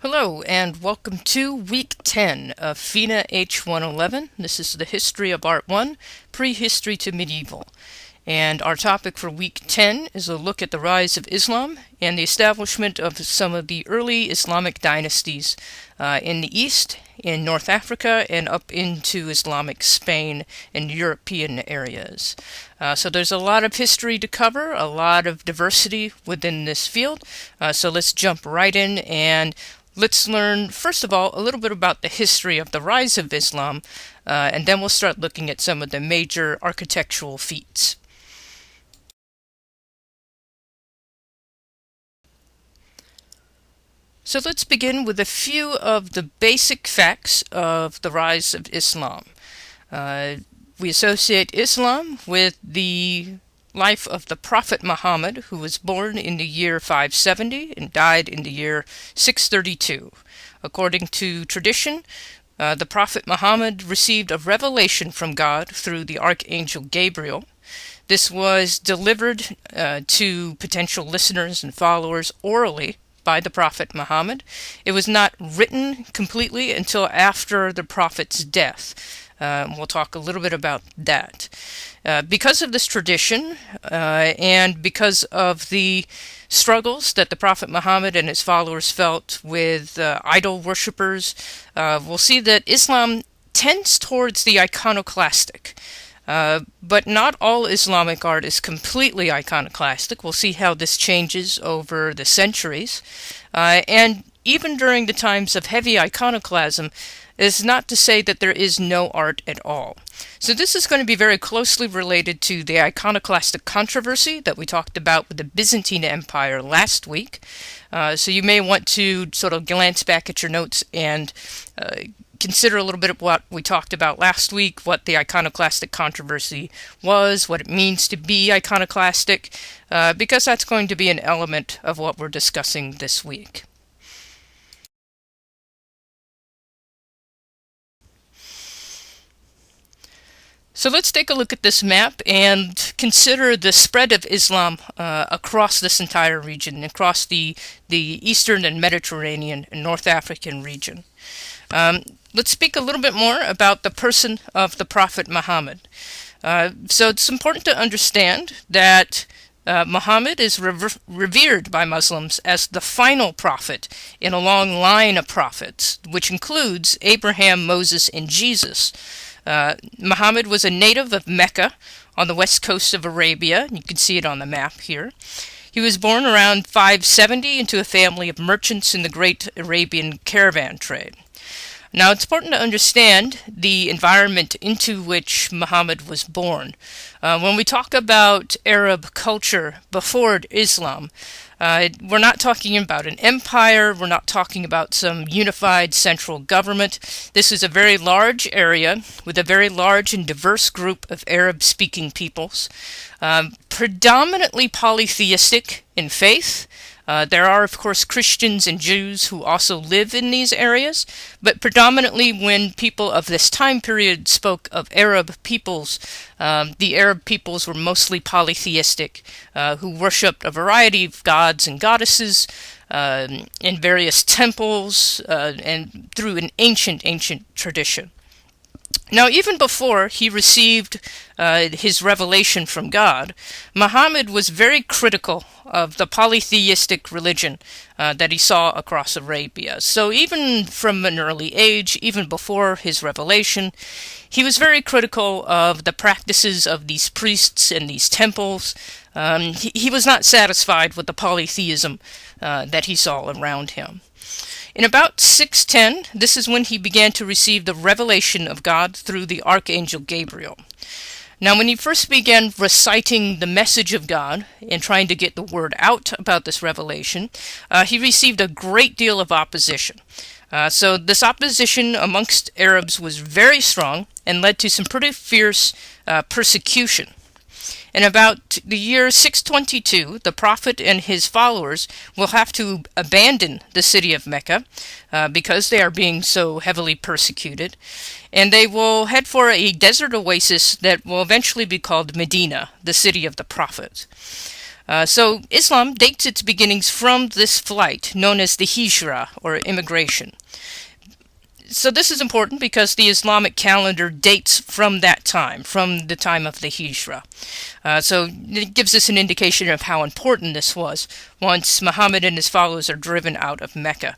Hello, and welcome to Week 10 of FINA H111. This is the History of Art 1, Prehistory to Medieval. And our topic for Week 10 is a look at the rise of Islam and the establishment of some of the early Islamic dynasties in the East, in North Africa, and up into Islamic Spain and European areas. So there's a lot of history to cover, a lot of diversity within this field. So let's jump right in and let's learn, first of all, a little bit about the history of the rise of Islam, and then we'll start looking at some of the major architectural feats. So let's begin with a few of the basic facts of the rise of Islam. We associate Islam with the life of the Prophet Muhammad, who was born in the year 570 and died in the year 632. According to tradition, the Prophet Muhammad received a revelation from God through the Archangel Gabriel. This was delivered to potential listeners and followers orally by the Prophet Muhammad. It was not written completely until after the Prophet's death. We'll talk a little bit about that. Because of this tradition and because of the struggles that the Prophet Muhammad and his followers felt with idol worshippers, we'll see that Islam tends towards the iconoclastic. But not all Islamic art is completely iconoclastic. We'll see how this changes over the centuries. And even during the times of heavy iconoclasm, is not to say that there is no art at all. So this is going to be very closely related to the iconoclastic controversy that we talked about with the Byzantine Empire last week. So you may want to sort of glance back at your notes and consider a little bit of what we talked about last week, what the iconoclastic controversy was, what it means to be iconoclastic, because that's going to be an element of what we're discussing this week. So let's take a look at this map and consider the spread of Islam across this entire region, across the Eastern and Mediterranean and North African region. Let's speak a little bit more about the person of the Prophet Muhammad. So it's important to understand that Muhammad is revered by Muslims as the final prophet in a long line of prophets, which includes Abraham, Moses, and Jesus. Muhammad was a native of Mecca on the west coast of Arabia. You can see it on the map here. He was born around 570 into a family of merchants in the great Arabian caravan trade. Now, it's important to understand the environment into which Muhammad was born. When we talk about Arab culture before Islam, we're not talking about an empire, we're not talking about some unified central government. This is a very large area with a very large and diverse group of Arab-speaking peoples, predominantly polytheistic in faith. There are, of course, Christians and Jews who also live in these areas, but predominantly when people of this time period spoke of Arab peoples, the Arab peoples were mostly polytheistic, who worshipped a variety of gods and goddesses in various temples and through an ancient tradition. Now, even before he received his revelation from God, Muhammad was very critical of the polytheistic religion that he saw across Arabia. So even from an early age, even before his revelation, he was very critical of the practices of these priests and these temples. He was not satisfied with the polytheism that he saw around him. In about 610, this is when he began to receive the revelation of God through the Archangel Gabriel. Now, when he first began reciting the message of God and trying to get the word out about this revelation, he received a great deal of opposition. So this opposition amongst Arabs was very strong and led to some pretty fierce persecution. In about the year 622, the Prophet and his followers will have to abandon the city of Mecca because they are being so heavily persecuted, and they will head for a desert oasis that will eventually be called Medina, the city of the Prophet. So Islam dates its beginnings from this flight known as the Hijra, or immigration. So this is important because the Islamic calendar dates from that time, from the time of the Hijra. So it gives us an indication of how important this was once Muhammad and his followers are driven out of Mecca.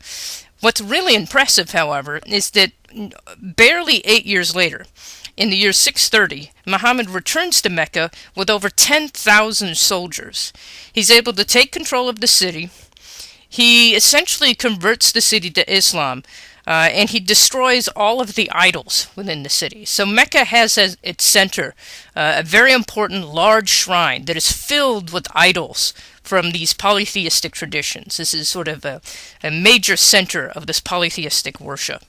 What's really impressive, however, is that barely 8 years later, in the year 630, Muhammad returns to Mecca with over 10,000 soldiers. He's able to take control of the city. He essentially converts the city to Islam, and he destroys all of the idols within the city. So Mecca has as its center a very important large shrine that is filled with idols from these polytheistic traditions. This is sort of a major center of this polytheistic worship.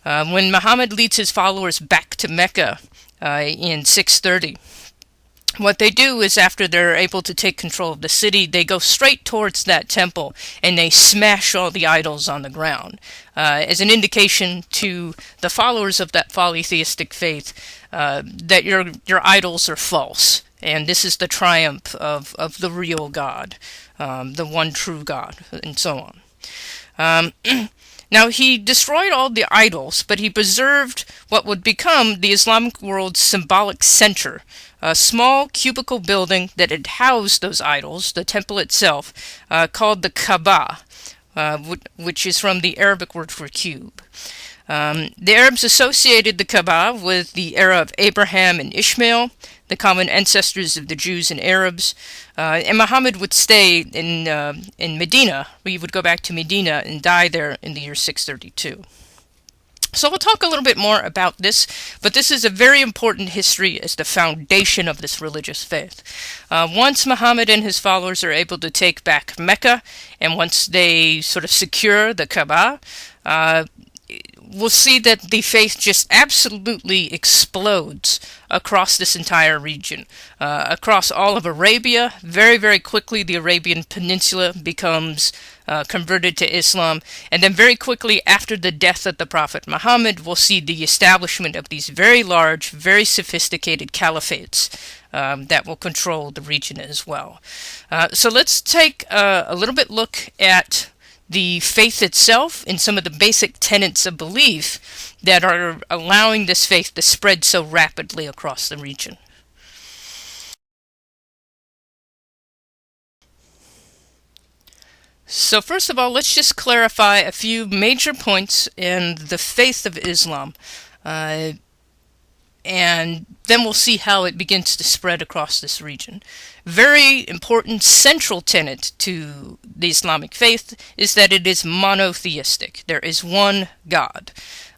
When Muhammad leads his followers back to Mecca in 630, what they do is, after they're able to take control of the city, they go straight towards that temple and they smash all the idols on the ground as an indication to the followers of that polytheistic faith that your idols are false, and this is the triumph of the real God, the one true God, and so on. Now, he destroyed all the idols, but he preserved what would become the Islamic world's symbolic center, a small cubicle building that had housed those idols, the temple itself, called the Kaaba, which is from the Arabic word for cube. The Arabs associated the Kaaba with the era of Abraham and Ishmael, the common ancestors of the Jews and Arabs, and Muhammad would stay in Medina. We would go back to Medina and die there in the year 632. So we'll talk a little bit more about this, but this is a very important history as the foundation of this religious faith. Once Muhammad and his followers are able to take back Mecca, and once they sort of secure the Kaaba, we'll see that the faith just absolutely explodes across this entire region, across all of Arabia. Very, very quickly, the Arabian Peninsula becomes converted to Islam, and then very quickly after the death of the Prophet Muhammad, we'll see the establishment of these very large, very sophisticated caliphates that will control the region as well. So let's take a little bit look at the faith itself and some of the basic tenets of belief that are allowing this faith to spread so rapidly across the region. So first of all, let's just clarify a few major points in the faith of Islam, and then we'll see how it begins to spread across this region. Very important central tenet to the Islamic faith is that it is monotheistic. There is one God.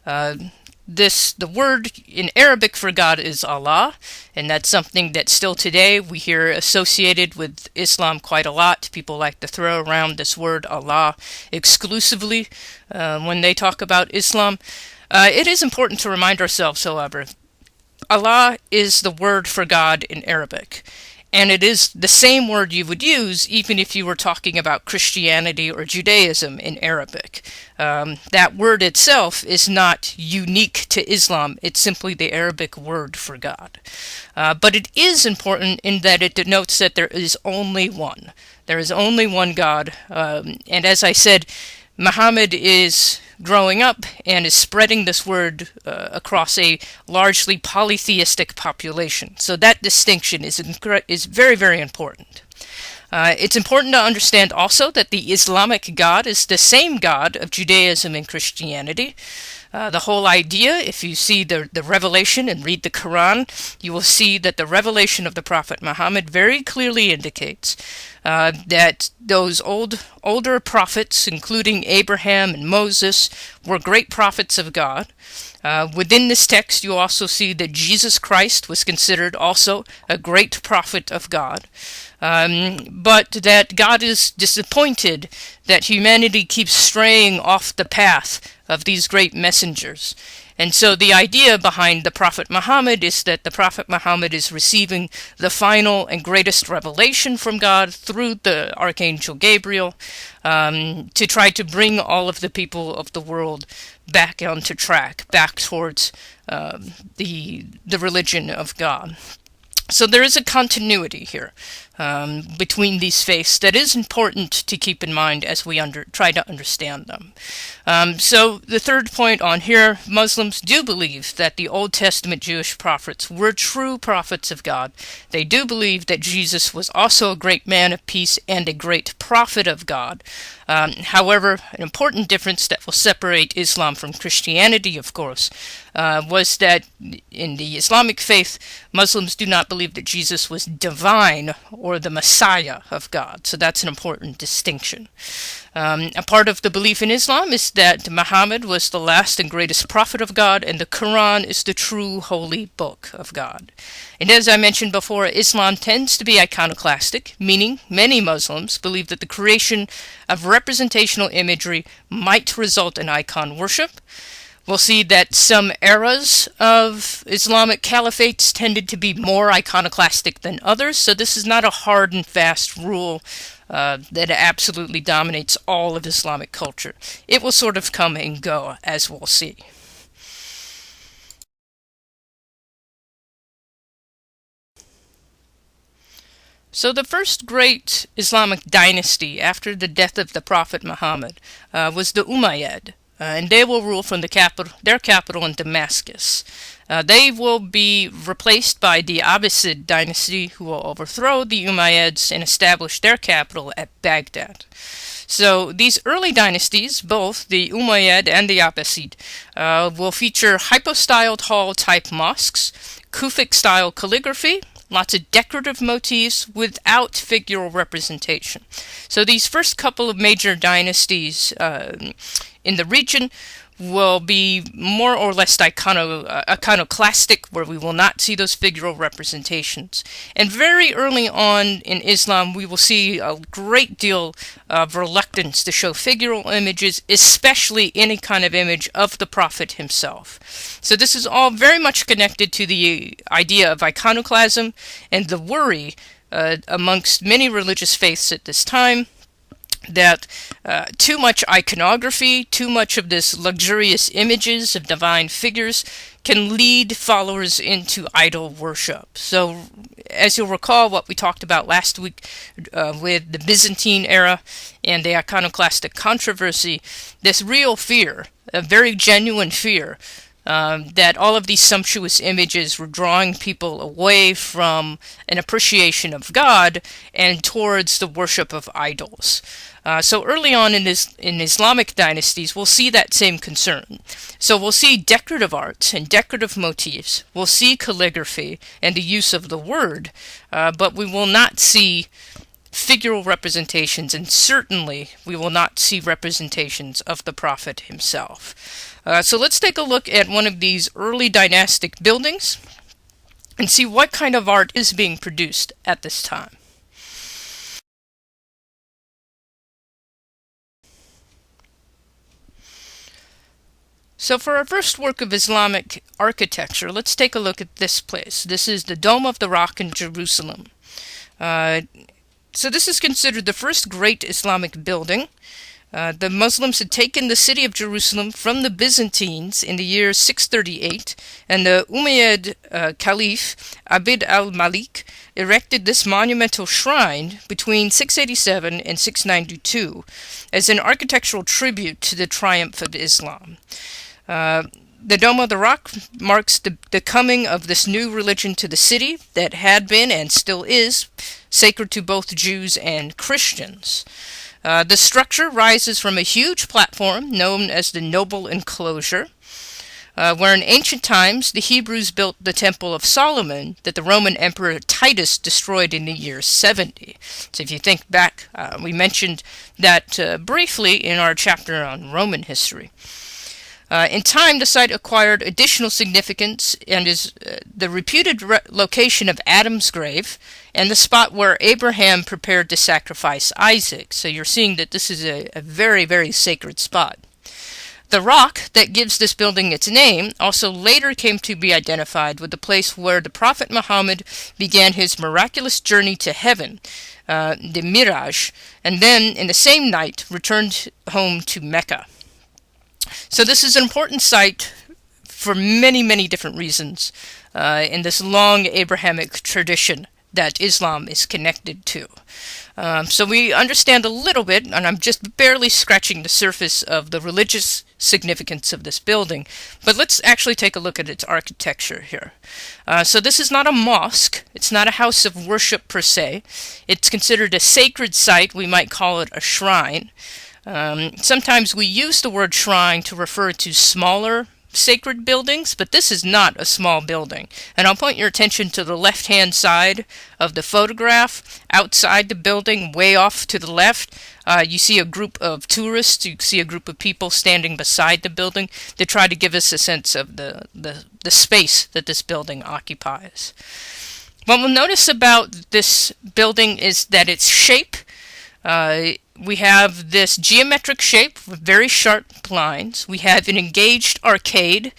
The word in Arabic for God is Allah, and that's something that still today we hear associated with Islam quite a lot. People like to throw around this word Allah exclusively when they talk about Islam. It is important to remind ourselves, however, Allah is the word for God in Arabic, and it is the same word you would use even if you were talking about Christianity or Judaism in Arabic. That word itself is not unique to Islam. It's simply the Arabic word for God. But it is important in that it denotes that there is only one. There is only one God. And as I said, Muhammad is growing up and is spreading this word across a largely polytheistic population. So that distinction is very, very important. It's important to understand also that the Islamic God is the same God of Judaism and Christianity. The whole idea, if you see the revelation and read the Quran, you will see that the revelation of the Prophet Muhammad very clearly indicates that those older prophets, including Abraham and Moses, were great prophets of God. Within this text, you also see that Jesus Christ was considered also a great prophet of God. But that God is disappointed that humanity keeps straying off the path of these great messengers. And so the idea behind the Prophet Muhammad is that the Prophet Muhammad is receiving the final and greatest revelation from God through the Archangel Gabriel to try to bring all of the people of the world back onto track, back towards the religion of God. So there is a continuity here. between these faiths that is important to keep in mind as we try to understand them. So the third point on here, Muslims do believe that the Old Testament Jewish prophets were true prophets of God. They do believe that Jesus was also a great man of peace and a great prophet of God. However, an important difference that will separate Islam from Christianity, of course, was that in the Islamic faith, Muslims do not believe that Jesus was divine or the Messiah of God. So that's an important distinction. A part of the belief in Islam is that Muhammad was the last and greatest prophet of God, and the Quran is the true holy book of God. And as I mentioned before, Islam tends to be iconoclastic, meaning many Muslims believe that the creation of representational imagery might result in icon worship. We'll see that some eras of Islamic caliphates tended to be more iconoclastic than others, so this is not a hard and fast rule that absolutely dominates all of Islamic culture. It will sort of come and go, as we'll see. So the first great Islamic dynasty after the death of the Prophet Muhammad was the Umayyad. And they will rule from their capital in Damascus. They will be replaced by the Abbasid dynasty, who will overthrow the Umayyads and establish their capital at Baghdad. So these early dynasties, both the Umayyad and the Abbasid, will feature hypostyled hall-type mosques, Kufic-style calligraphy, lots of decorative motifs without figural representation. So these first couple of major dynasties in the region will be more or less iconoclastic, where we will not see those figural representations. And very early on in Islam, we will see a great deal of reluctance to show figural images, especially any kind of image of the Prophet himself. So this is all very much connected to the idea of iconoclasm and the worry amongst many religious faiths at this time that too much iconography, too much of this luxurious images of divine figures can lead followers into idol worship. So, as you'll recall what we talked about last week with the Byzantine era and the iconoclastic controversy, this real fear, a very genuine fear, that all of these sumptuous images were drawing people away from an appreciation of God and towards the worship of idols. So early on in Islamic dynasties, we'll see that same concern. So we'll see decorative arts and decorative motifs. We'll see calligraphy and the use of the word, but we will not see figural representations, and certainly we will not see representations of the Prophet himself. So let's take a look at one of these early dynastic buildings and see what kind of art is being produced at this time. So for our first work of Islamic architecture, let's take a look at this place. This is the Dome of the Rock in Jerusalem. So this is considered the first great Islamic building. The Muslims had taken the city of Jerusalem from the Byzantines in the year 638, and the Umayyad Caliph Abd al-Malik erected this monumental shrine between 687 and 692 as an architectural tribute to the triumph of Islam. The Dome of the Rock marks the coming of this new religion to the city that had been and still is sacred to both Jews and Christians. The structure rises from a huge platform known as the Noble Enclosure, where in ancient times the Hebrews built the Temple of Solomon that the Roman Emperor Titus destroyed in the year 70. So if you think back, we mentioned that briefly in our chapter on Roman history. In time, the site acquired additional significance and is the reputed location of Adam's grave and the spot where Abraham prepared to sacrifice Isaac. So you're seeing that this is a very, very sacred spot. The rock that gives this building its name also later came to be identified with the place where the Prophet Muhammad began his miraculous journey to heaven, the Miraj, and then in the same night returned home to Mecca. So this is an important site for many, many different reasons in this long Abrahamic tradition that Islam is connected to. So we understand a little bit, and I'm just barely scratching the surface of the religious significance of this building, but let's actually take a look at its architecture here. So this is not a mosque, it's not a house of worship per se, it's considered a sacred site, we might call it a shrine. Sometimes we use the word shrine to refer to smaller sacred buildings, but this is not a small building. And I'll point your attention to the left-hand side of the photograph. Outside the building, way off to the left, you see a group of tourists, you see a group of people standing beside the building to try to give us a sense of the space that this building occupies. What we'll notice about this building is that its shape, we have this geometric shape with very sharp lines. We have an engaged arcade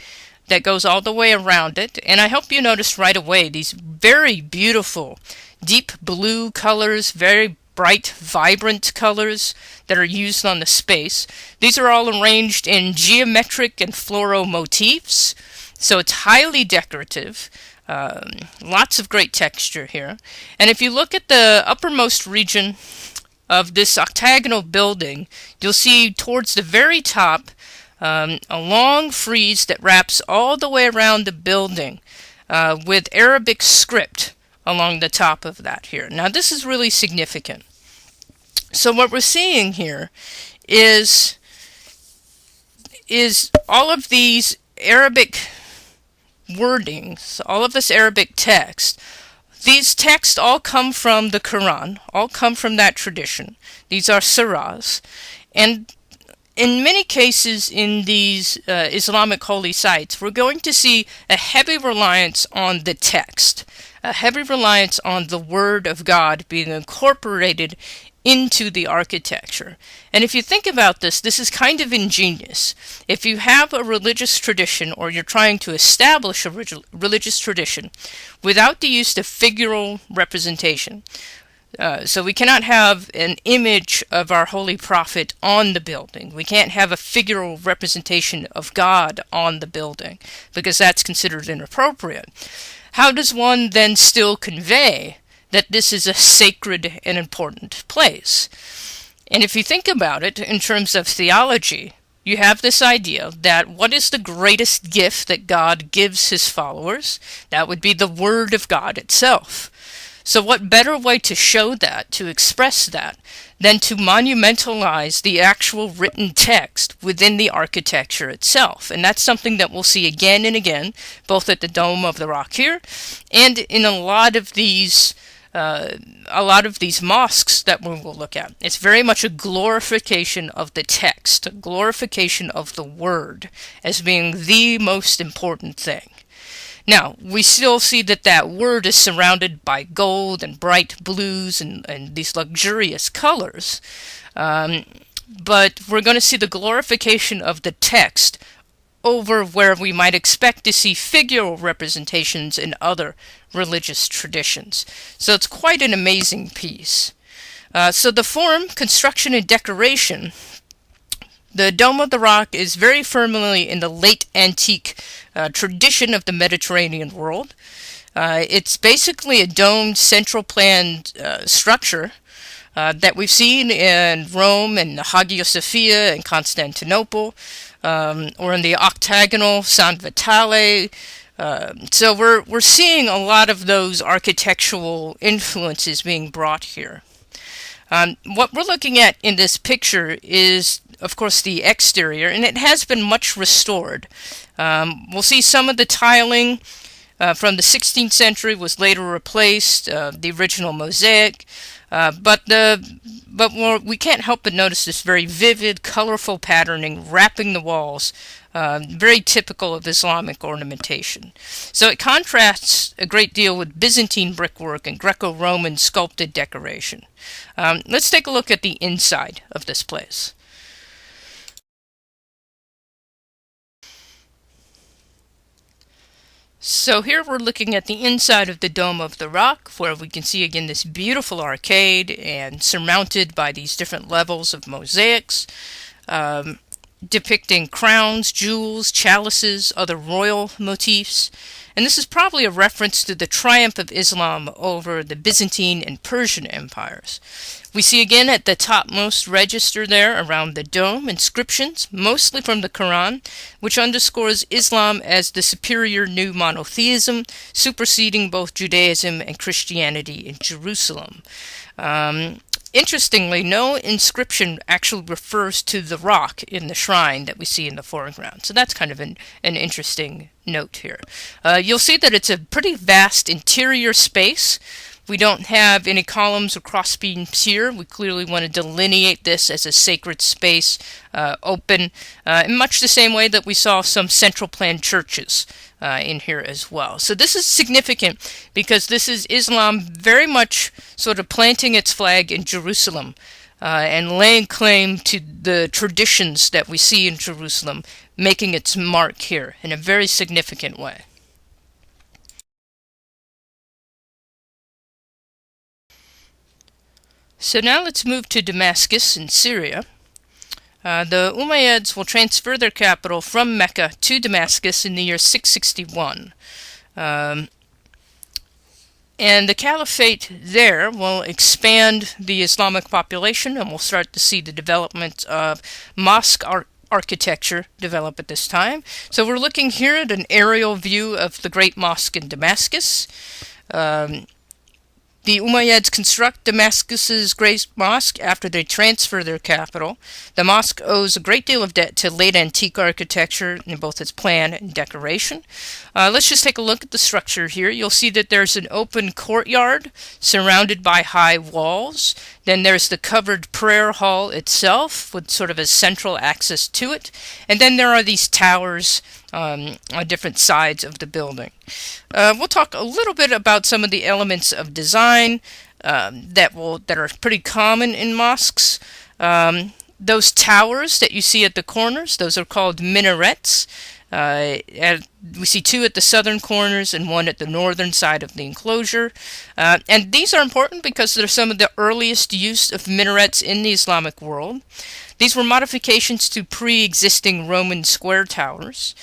that goes all the way around it. And I hope you notice right away these very beautiful deep blue colors, very bright, vibrant colors that are used on the space. These are all arranged in geometric and floral motifs, so it's highly decorative. Lots of great texture here. And if you look at the uppermost region of this octagonal building, you'll see towards the very top a long frieze that wraps all the way around the building with Arabic script along the top of that here. Now this is really significant. So what we're seeing here is all of these Arabic wordings, all of this Arabic text. These texts all come from the Quran, all come from that tradition. These are surahs. And in many cases in these Islamic holy sites, we're going to see a heavy reliance on the text, a heavy reliance on the Word of God being incorporated into the architecture. And if you think about this, this is kind of ingenious. If you have a religious tradition, or you're trying to establish a religious tradition without the use of figural representation, so we cannot have an image of our holy prophet on the building. We can't have a figural representation of God on the building, because that's considered inappropriate. How does one then still convey that this is a sacred and important place? And if you think about it in terms of theology, you have this idea that what is the greatest gift that God gives his followers? That would be the Word of God itself. So what better way to show that, to express that, than to monumentalize the actual written text within the architecture itself? And that's something that we'll see again and again, both at the Dome of the Rock here, and in a lot of these mosques that we will look at. It's very much a glorification of the text, a glorification of the Word as being the most important thing. Now, we still see that that word is surrounded by gold and bright blues and these luxurious colors, but we're going to see the glorification of the text over where we might expect to see figural representations in other religious traditions. So it's quite an amazing piece. So the form, construction, and decoration, the Dome of the Rock is very firmly in the late antique tradition of the Mediterranean world. It's basically a domed central planned structure that we've seen in Rome and Hagia Sophia and Constantinople, or in the octagonal San Vitale. So we're seeing a lot of those architectural influences being brought here. What we're looking at in this picture is, of course, the exterior, and it has been much restored. We'll see some of the tiling from the 16th century was later replaced, the original mosaic, but we can't help but notice this very vivid, colorful patterning wrapping the walls, very typical of Islamic ornamentation. So it contrasts a great deal with Byzantine brickwork and Greco-Roman sculpted decoration. Let's take a look at the inside of this place. So here we're looking at the inside of the Dome of the Rock, where we can see again this beautiful arcade and surmounted by these different levels of mosaics, depicting crowns, jewels, chalices, other royal motifs. and this is probably a reference to the triumph of Islam over the Byzantine and Persian empires. We see again at the topmost register there around the dome inscriptions, mostly from the Quran, which underscores Islam as the superior new monotheism, superseding both Judaism and Christianity in Jerusalem. Interestingly, no inscription actually refers to the rock in the shrine that we see in the foreground. So that's kind of an interesting note here. You'll see that it's a pretty vast interior space. We don't have any columns or crossbeams here. We clearly want to delineate this as a sacred space, open, in much the same way that we saw some central planned churches in here as well. So this is significant because this is Islam very much sort of planting its flag in Jerusalem and laying claim to the traditions that we see in Jerusalem, making its mark here in a very significant way. So now let's move to Damascus in Syria. The Umayyads will transfer their capital from Mecca to Damascus in the year 661. And the caliphate there will expand the Islamic population, and we'll start to see the development of mosque architecture develop at this time. So we're looking here at an aerial view of the Great Mosque in Damascus. The Umayyads construct Damascus's Great Mosque after they transfer their capital. The mosque owes a great deal of debt to late antique architecture in both its plan and decoration. Let's just take a look at the structure here. You'll see that there's an open courtyard surrounded by high walls. Then there's the covered prayer hall itself with sort of a central access to it. And then there are these towers on different sides of the building. We'll talk a little bit about some of the elements of design that are pretty common in mosques. Those towers that you see at the corners, those are called minarets. And we see two at the southern corners and one at the northern side of the enclosure. And these are important because they're some of the earliest use of minarets in the Islamic world. These were modifications to pre-existing Roman square towers.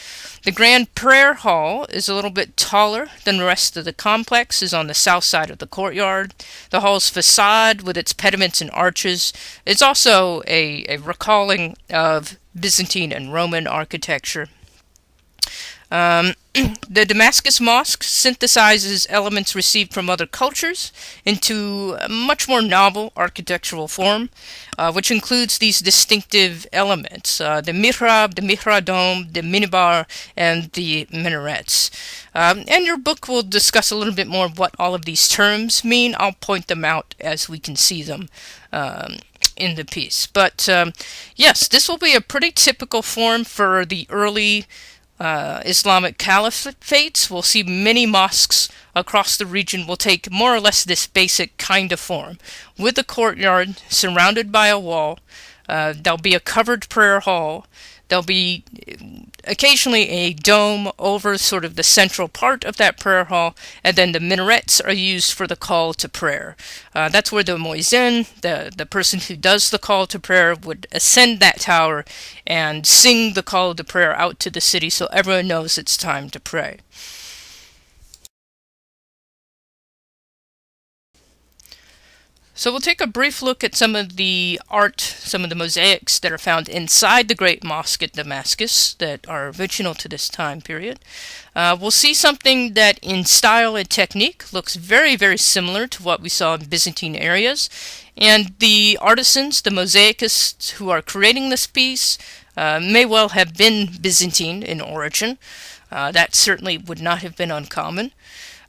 The Grand Prayer Hall is a little bit taller than the rest of the complex, is on the south side of the courtyard. The hall's facade, with its pediments and arches, is also a recalling of Byzantine and Roman architecture. The Damascus Mosque synthesizes elements received from other cultures into a much more novel architectural form, which includes these distinctive elements, the mihrab, the mihradom, the minibar, and the minarets. And your book will discuss a little bit more what all of these terms mean. I'll point them out as we can see them in the piece. But yes, this will be a pretty typical form for the early Islamic caliphates. We'll see many mosques across the region will take more or less this basic kind of form, with a courtyard surrounded by a wall. There'll be a covered prayer hall. There'll be occasionally a dome over sort of the central part of that prayer hall, and then the minarets are used for the call to prayer. That's where the muezzin, the person who does the call to prayer, would ascend that tower and sing the call to prayer out to the city so everyone knows it's time to pray. So we'll take a brief look at some of the art, some of the mosaics that are found inside the Great Mosque at Damascus that are original to this time period. We'll see something that in style and technique looks very, very similar to what we saw in Byzantine areas. And the artisans, the mosaicists who are creating this piece may well have been Byzantine in origin. That certainly would not have been uncommon.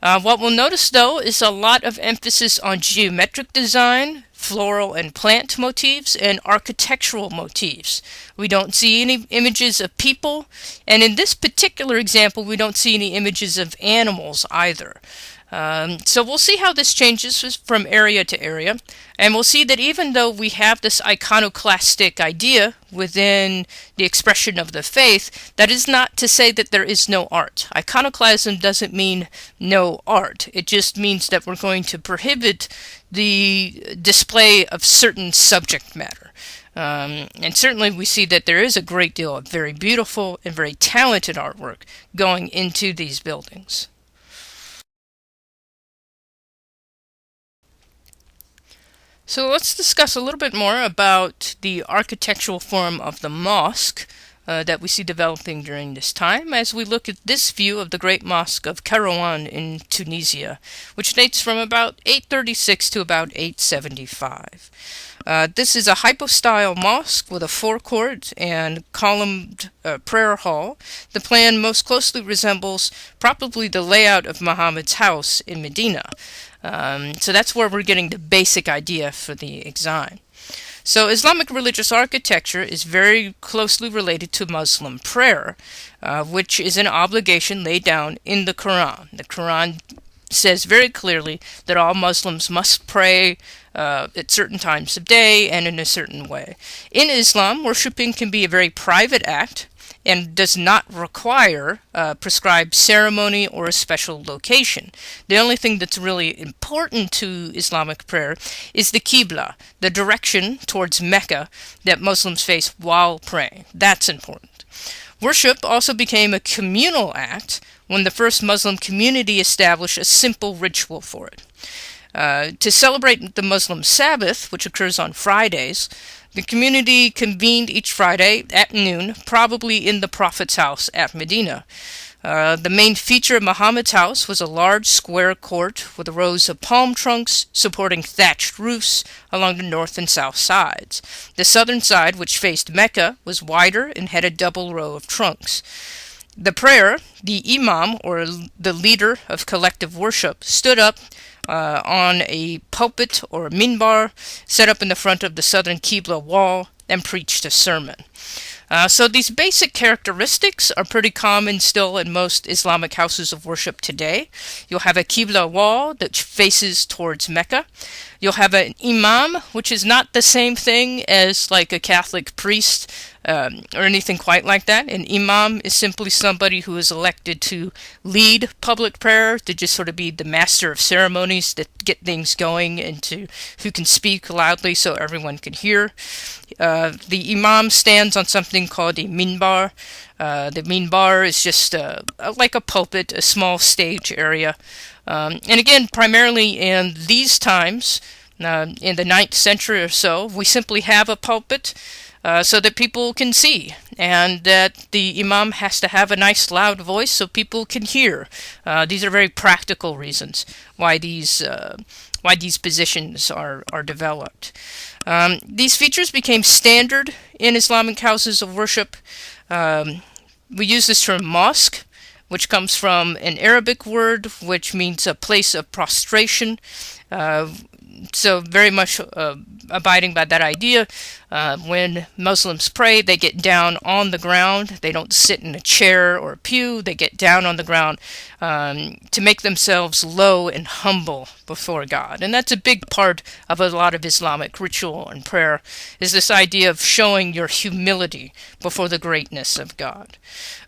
What we'll notice, though, is a lot of emphasis on geometric design, floral and plant motifs, and architectural motifs. We don't see any images of people, and in this particular example, we don't see any images of animals either. So we'll see how this changes from area to area, and we'll see that even though we have this iconoclastic idea within the expression of the faith, that is not to say that there is no art. Iconoclasm doesn't mean no art. It just means that we're going to prohibit the display of certain subject matter. And certainly we see that there is a great deal of very beautiful and very talented artwork going into these buildings. So let's discuss a little bit more about the architectural form of the mosque that we see developing during this time as we look at this view of the Great Mosque of Kairouan in Tunisia, which dates from about 836 to about 875. This is a hypostyle mosque with a forecourt and columned prayer hall. The plan most closely resembles probably the layout of Muhammad's house in Medina. So that's where we're getting the basic idea for the design. So Islamic religious architecture is very closely related to Muslim prayer, which is an obligation laid down in the Quran. The Quran says very clearly that all Muslims must pray at certain times of day and in a certain way. In Islam, worshiping can be a very private act and does not require prescribed ceremony or a special location. The only thing that's really important to Islamic prayer is the Qibla, the direction towards Mecca that Muslims face while praying. That's important. Worship also became a communal act when the first Muslim community established a simple ritual for it. To celebrate the Muslim Sabbath, which occurs on Fridays, the community convened each Friday at noon, probably in the Prophet's house at Medina. The main feature of Muhammad's house was a large square court with rows of palm trunks supporting thatched roofs along the north and south sides. The southern side, which faced Mecca, was wider and had a double row of trunks. The prayer, the imam, or the leader of collective worship, stood up on a pulpit or a minbar set up in the front of the southern Qibla wall and preached a sermon. So these basic characteristics are pretty common still in most Islamic houses of worship today. You'll have a Qibla wall that faces towards Mecca. You'll have an imam, which is not the same thing as like a Catholic priest or anything quite like that. An imam is simply somebody who is elected to lead public prayer, to just sort of be the master of ceremonies that get things going and to who can speak loudly so everyone can hear. The imam stands on something called a minbar. The minbar is just like a pulpit, a small stage area. And again, primarily in these times, in the 9th century or so, we simply have a pulpit so that people can see, and that the imam has to have a nice loud voice so people can hear. These are very practical reasons why these positions are developed. These features became standard in Islamic houses of worship. We use this term mosque, which comes from an Arabic word which means a place of prostration. So very much abiding by that idea. When Muslims pray, they get down on the ground. They don't sit in a chair or a pew. They get down on the ground to make themselves low and humble before God. And that's a big part of a lot of Islamic ritual and prayer, is this idea of showing your humility before the greatness of God.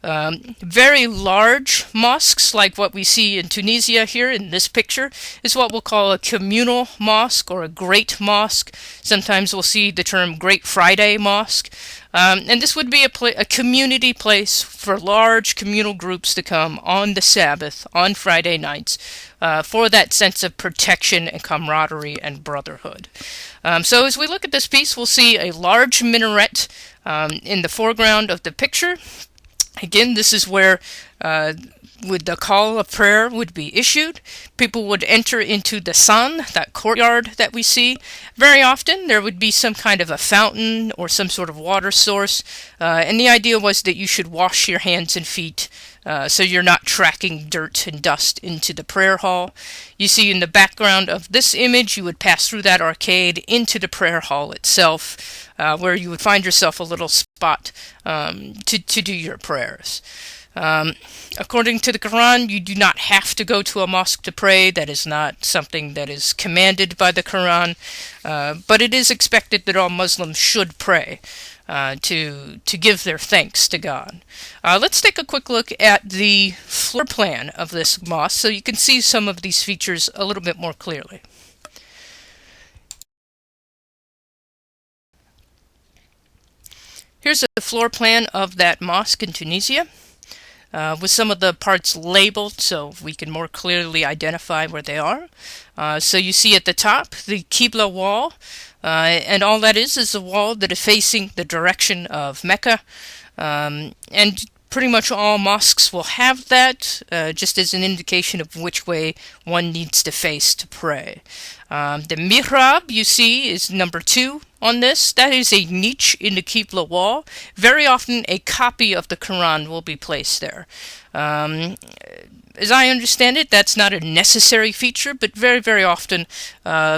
Very large mosques, like what we see in Tunisia here in this picture, is what we'll call a communal mosque or a great mosque. Sometimes we'll see the term Great Friday Mosque. And this would be a community place for large communal groups to come on the Sabbath, on Friday nights, for that sense of protection and camaraderie and brotherhood. So as we look at this piece, we'll see a large minaret in the foreground of the picture. Again, this is where with the call of prayer would be issued. People would enter into the sun, that courtyard that we see. Very often there would be some kind of a fountain or some sort of water source, and the idea was that you should wash your hands and feet so you're not tracking dirt and dust into the prayer hall. You see in the background of this image, you would pass through that arcade into the prayer hall itself, where you would find yourself a little spot to do your prayers. According to the Quran, you do not have to go to a mosque to pray. That is not something that is commanded by the Quran, but it is expected that all Muslims should pray to give their thanks to God. Let's take a quick look at the floor plan of this mosque so you can see some of these features a little bit more clearly. Here's a floor plan of that mosque in Tunisia. with some of the parts labeled so we can more clearly identify where they are. So you see at the top the Qibla wall, and all that is a wall that is facing the direction of Mecca, and pretty much all mosques will have that, just as an indication of which way one needs to face to pray. The mihrab, you see, is number 2 on this. That is a niche in the Qibla wall. Very often a copy of the Quran will be placed there. As I understand it, that's not a necessary feature, but very, very often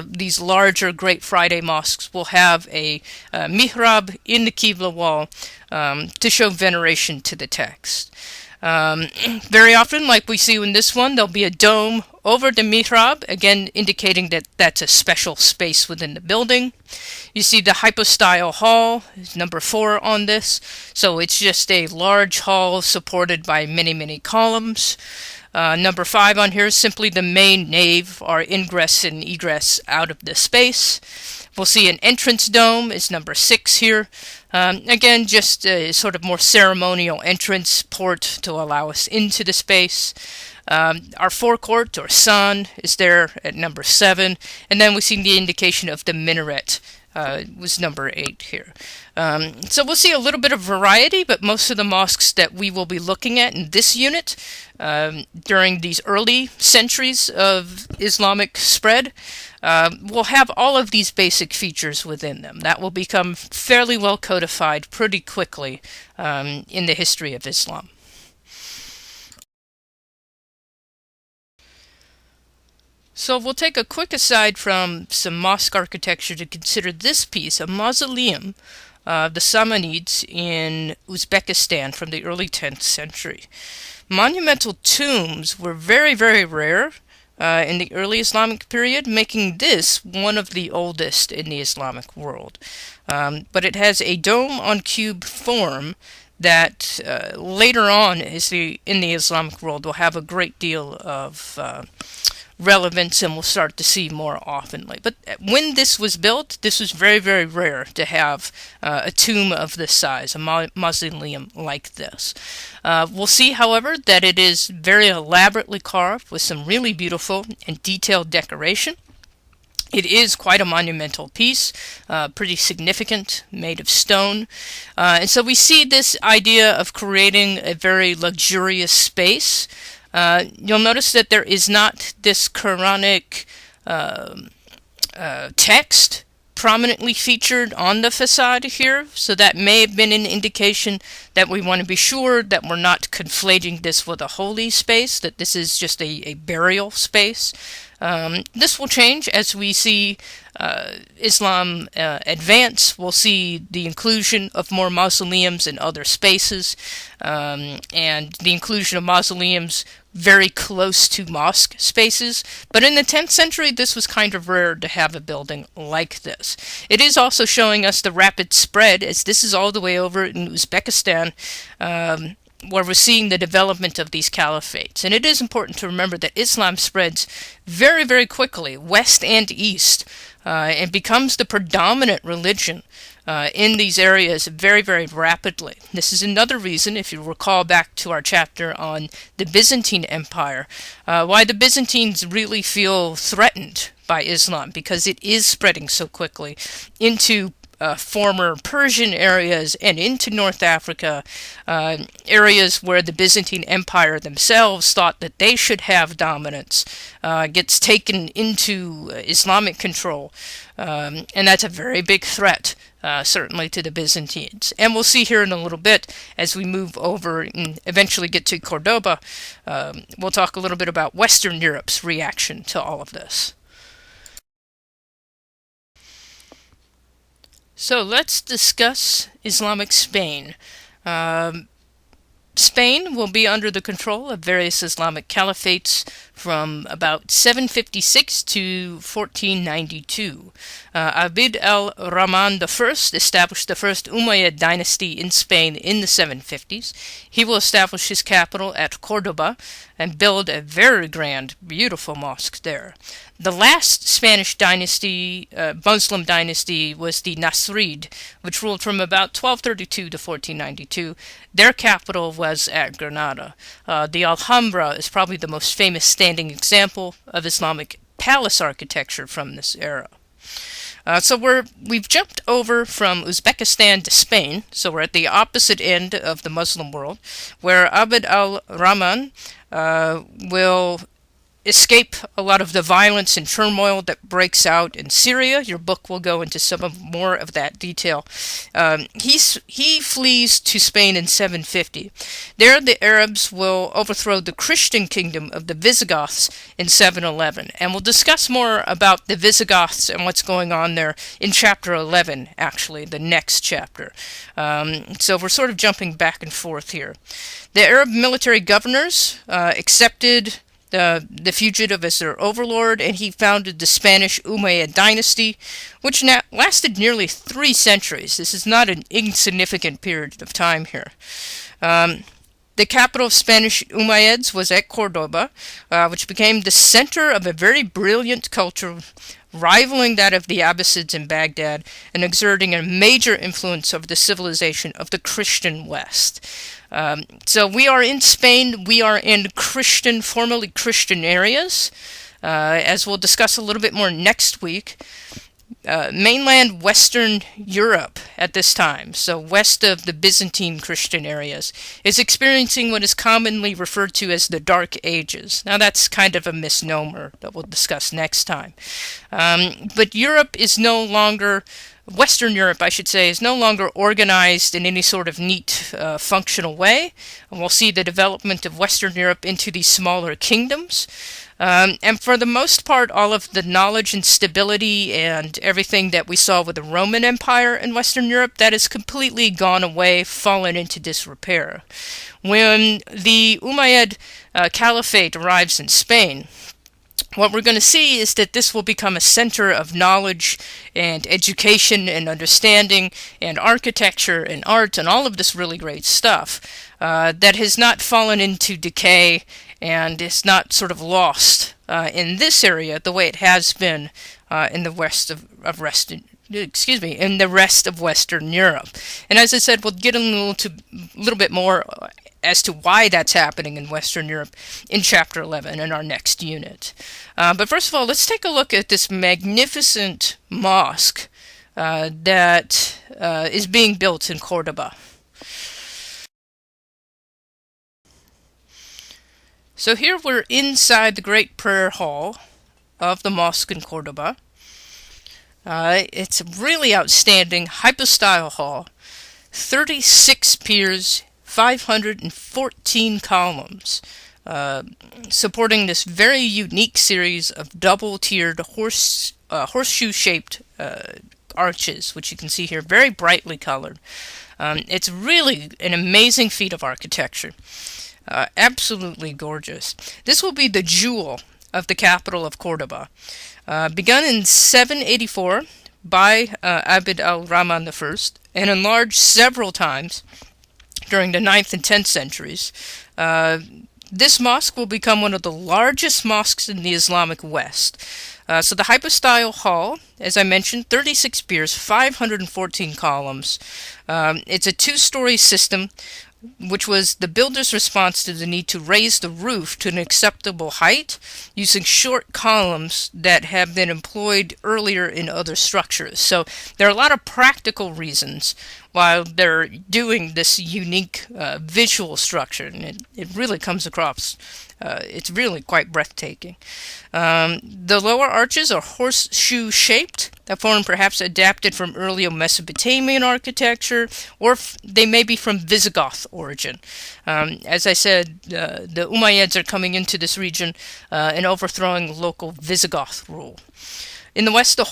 these larger Great Friday mosques will have a mihrab in the Qibla wall to show veneration to the text. Very often, like we see in this one, there'll be a dome over the mihrab, again indicating that that's a special space within the building. You see the hypostyle hall is number 4 on this, so it's just a large hall supported by many, many columns. Number 5 on here is simply the main nave, or ingress and egress out of the space. We'll see an entrance dome is number 6 here. Again, just a sort of more ceremonial entrance port to allow us into the space. Our forecourt, or sun, is there at number 7. And then we see the indication of the minaret was number 8 here. So we'll see a little bit of variety, but most of the mosques that we will be looking at in this unit during these early centuries of Islamic spread will have all of these basic features within them. That will become fairly well codified pretty quickly in the history of Islam. So we'll take a quick aside from some mosque architecture to consider this piece, a mausoleum, the Samanids in Uzbekistan from the early 10th century. Monumental tombs were very, very rare in the early Islamic period, making this one of the oldest in the Islamic world. But it has a dome-on-cube form that later on in the Islamic world will have a great deal of relevance, and we'll start to see more oftenly. But when this was built, this was very, very rare to have a tomb of this size, a mausoleum like this. We'll see, however, that it is very elaborately carved with some really beautiful and detailed decoration. It is quite a monumental piece, pretty significant, made of stone. And so we see this idea of creating a very luxurious space. You'll notice that there is not this Quranic text prominently featured on the facade here, so that may have been an indication that we want to be sure that we're not conflating this with a holy space, that this is just a burial space. This will change as we see Islam advance. We'll see the inclusion of more mausoleums in other spaces, and the inclusion of mausoleums very close to mosque spaces. But in the 10th century, this was kind of rare to have a building like this. It is also showing us the rapid spread, as this is all the way over in Uzbekistan, where we're seeing the development of these caliphates. And it is important to remember that Islam spreads very, very quickly, west and east, and becomes the predominant religion in these areas very, very rapidly. This is another reason, if you recall back to our chapter on the Byzantine Empire, why the Byzantines really feel threatened by Islam, because it is spreading so quickly into former Persian areas and into North Africa, areas where the Byzantine Empire themselves thought that they should have dominance, gets taken into Islamic control, and that's a very big threat, certainly to the Byzantines. And we'll see here in a little bit, as we move over and eventually get to Cordoba, we'll talk a little bit about Western Europe's reaction to all of this. So let's discuss Islamic Spain. Spain will be under the control of various Islamic caliphates from about 756 to 1492. Abd al-Rahman I established the first Umayyad dynasty in Spain in the 750s. He will establish his capital at Cordoba and build a very grand, beautiful mosque there. The last Spanish dynasty, Muslim dynasty, was the Nasrid, which ruled from about 1232 to 1492. Their capital was at Granada. The Alhambra is probably the most famous standing example of Islamic palace architecture from this era. So we've jumped over from Uzbekistan to Spain, so we're at the opposite end of the Muslim world, where Abd al-Rahman will escape a lot of the violence and turmoil that breaks out in Syria. Your book will go into more of that detail. He flees to Spain in 750. There the Arabs will overthrow the Christian kingdom of the Visigoths in 711, and we'll discuss more about the Visigoths and what's going on there in chapter 11, actually, the next chapter. So we're sort of jumping back and forth here. The Arab military governors accepted the fugitive as their overlord, and he founded the Spanish Umayyad dynasty, which lasted nearly 3 centuries. This is not an insignificant period of time here. The capital of Spanish Umayyads was at Cordoba, which became the center of a very brilliant culture, rivaling that of the Abbasids in Baghdad and exerting a major influence over the civilization of the Christian West. So we are in Spain. We are in formerly Christian areas, as we'll discuss a little bit more next week. Mainland Western Europe at this time, so west of the Byzantine Christian areas, is experiencing what is commonly referred to as the Dark Ages. Now that's kind of a misnomer that we'll discuss next time. But Western Europe, I should say, is no longer organized in any sort of neat, functional way. And we'll see the development of Western Europe into these smaller kingdoms. And for the most part, all of the knowledge and stability and everything that we saw with the Roman Empire in Western Europe, that has completely gone away, fallen into disrepair. When the Umayyad Caliphate arrives in Spain, what we're going to see is that this will become a center of knowledge and education and understanding and architecture and art and all of this really great stuff that has not fallen into decay and is not sort of lost in this area the way it has been in the rest of Western Europe. And as I said, we'll get a little bit more as to why that's happening in Western Europe in Chapter 11 in our next unit. But first of all, let's take a look at this magnificent mosque that is being built in Cordoba. So here we're inside the great prayer hall of the mosque in Cordoba. It's a really outstanding hypostyle hall, 36 piers, 514 columns, supporting this very unique series of double-tiered horseshoe-shaped arches, which you can see here, very brightly colored. It's really an amazing feat of architecture. Absolutely gorgeous. This will be the jewel of the capital of Cordoba. Begun in 784 by Abd al-Rahman I and enlarged several times during the 9th and 10th centuries. This mosque will become one of the largest mosques in the Islamic West. So the hypostyle hall, as I mentioned, 36 piers, 514 columns. It's a 2-story system, which was the builder's response to the need to raise the roof to an acceptable height using short columns that have been employed earlier in other structures. So there are a lot of practical reasons while they're doing this unique visual structure, and it really comes across. It's really quite breathtaking. The lower arches are horseshoe-shaped, that form perhaps adapted from earlier Mesopotamian architecture, or they may be from Visigoth origin. As I said, the Umayyads are coming into this region and overthrowing local Visigoth rule. In the West, the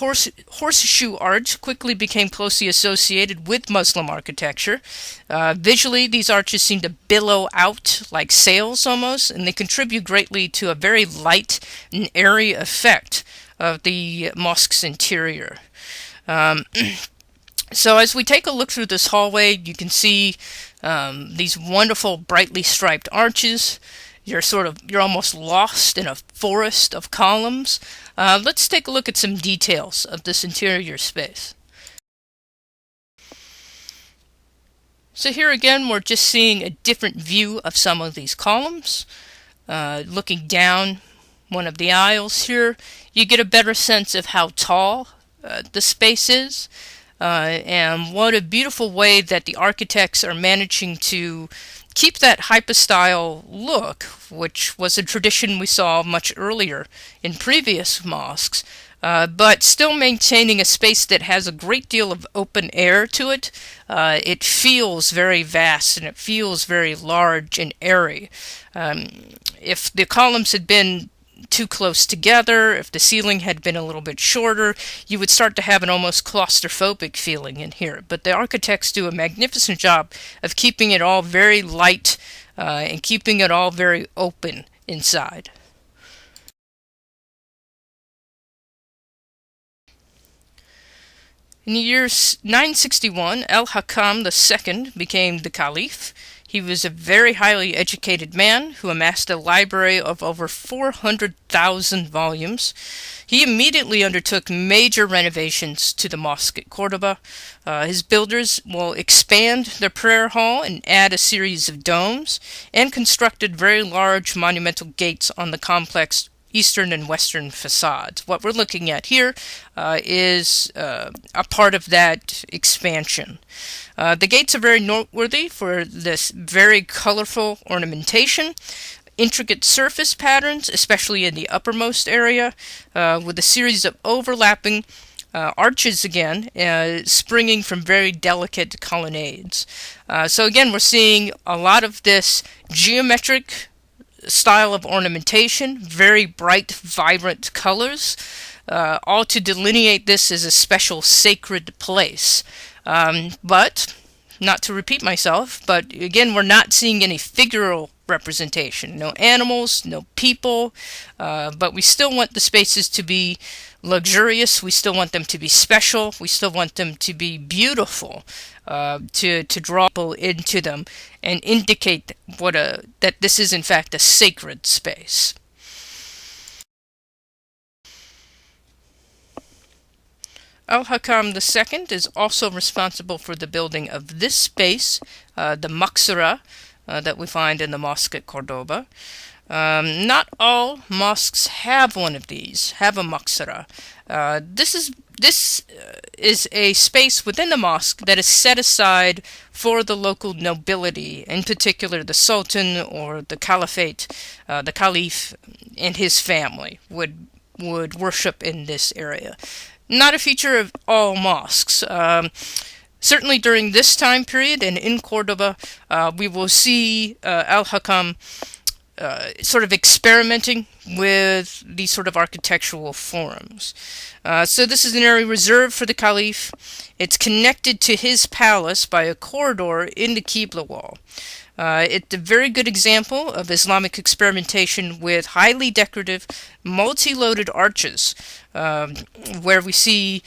horseshoe arch quickly became closely associated with Muslim architecture. Visually, these arches seem to billow out like sails almost, and they contribute greatly to a very light and airy effect of the mosque's interior. So as we take a look through this hallway, you can see these wonderful brightly striped arches. You're almost lost in a forest of columns. Let's take a look at some details of this interior space. So here again, we're just seeing a different view of some of these columns. Looking down one of the aisles here, you get a better sense of how tall the space is. And what a beautiful way that the architects are managing to keep that hypostyle look, which was a tradition we saw much earlier in previous mosques, but still maintaining a space that has a great deal of open air to it. It feels very vast and it feels very large and airy. If the columns had been too close together, if the ceiling had been a little bit shorter, you would start to have an almost claustrophobic feeling in here. But the architects do a magnificent job of keeping it all very light and keeping it all very open inside. In the year 961, Al-Hakam II became the caliph. He was a very highly educated man who amassed a library of over 400,000 volumes. He immediately undertook major renovations to the mosque at Cordoba. His builders will expand the prayer hall and add a series of domes, and constructed very large monumental gates on the complex eastern and western facades. What we're looking at here is a part of that expansion. The gates are very noteworthy for this very colorful ornamentation, intricate surface patterns, especially in the uppermost area, with a series of overlapping arches again, springing from very delicate colonnades. So again, we're seeing a lot of this geometric style of ornamentation, very bright, vibrant colors, all to delineate this as a special sacred place. But, not to repeat myself, but again, we're not seeing any figural representation. No animals, no people, but we still want the spaces to be luxurious, we still want them to be special, we still want them to be beautiful, to draw people into them and indicate that this is in fact a sacred space. Al-Hakam II is also responsible for the building of this space, the maqsara, that we find in the mosque at Cordoba. Not all mosques have one of these, have a maqsara. This is a space within the mosque that is set aside for the local nobility, in particular the sultan or the caliphate, the caliph and his family would worship in this area. Not a feature of all mosques. Certainly during this time period and in Cordoba, we will see Al-Hakam sort of experimenting with these sort of architectural forms. So this is an area reserved for the caliph. It's connected to his palace by a corridor in the Qibla wall. It's a very good example of Islamic experimentation with highly decorative, multi-loaded arches, where we see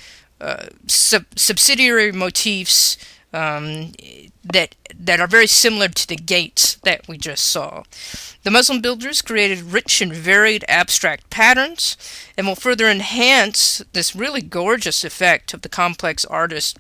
subsidiary motifs that are very similar to the gates that we just saw. The Muslim builders created rich and varied abstract patterns and will further enhance this really gorgeous effect of the complex arches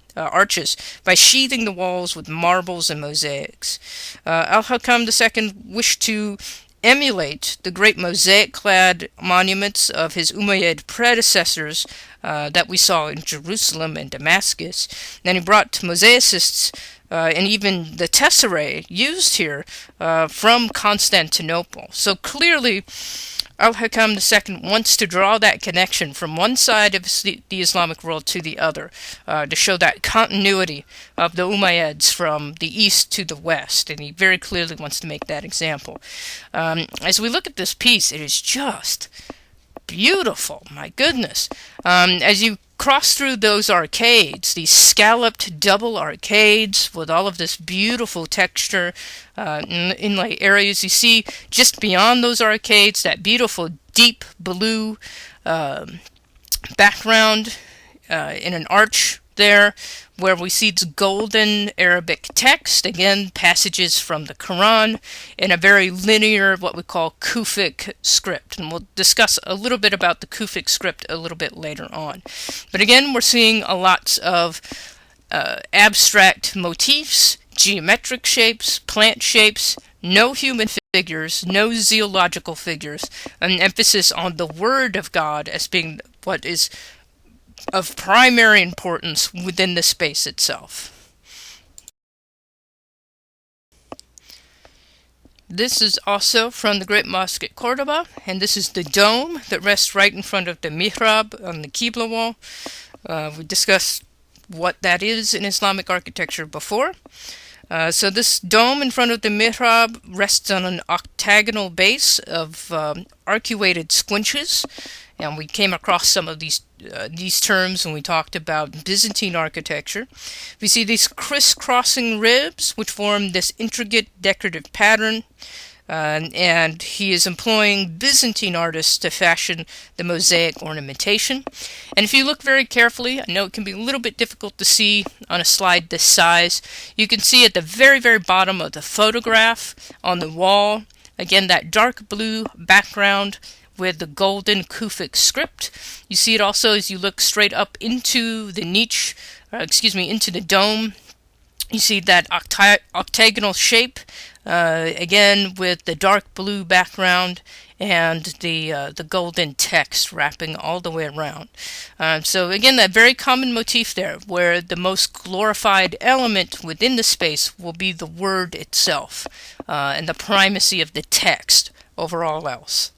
by sheathing the walls with marbles and mosaics. Al-Hakam II wished to emulate the great mosaic-clad monuments of his Umayyad predecessors that we saw in Jerusalem and Damascus. Then he brought mosaicists and even the tesserae used here from Constantinople. So clearly, Al-Hakam II wants to draw that connection from one side of the Islamic world to the other, to show that continuity of the Umayyads from the east to the west, and he very clearly wants to make that example. As we look at this piece, it is just beautiful, my goodness. As you cross through those arcades, these scalloped double arcades with all of this beautiful texture, inlay areas, you see just beyond those arcades that beautiful deep blue background in an arch there, where we see its golden Arabic text, again passages from the Quran, in a very linear, what we call Kufic script. And we'll discuss a little bit about the Kufic script a little bit later on. But again, we're seeing a lot of abstract motifs, geometric shapes, plant shapes, no human figures, no zoological figures, an emphasis on the Word of God as being what is of primary importance within the space itself. This is also from the Great Mosque at Cordoba, and this is the dome that rests right in front of the mihrab on the Qibla wall. We discussed what that is in Islamic architecture before. So this dome in front of the mihrab rests on an octagonal base of arcuated squinches, and we came across some of these terms when we talked about Byzantine architecture. We see these crisscrossing ribs, which form this intricate decorative pattern, and he is employing Byzantine artists to fashion the mosaic ornamentation. And if you look very carefully, I know it can be a little bit difficult to see on a slide this size, you can see at the very, very bottom of the photograph on the wall, again, that dark blue background with the golden Kufic script. You see it also as you look straight up into the niche, into the dome. You see that octagonal shape, again with the dark blue background and the golden text wrapping all the way around. So again, that very common motif there, where the most glorified element within the space will be the word itself, and the primacy of the text over all else.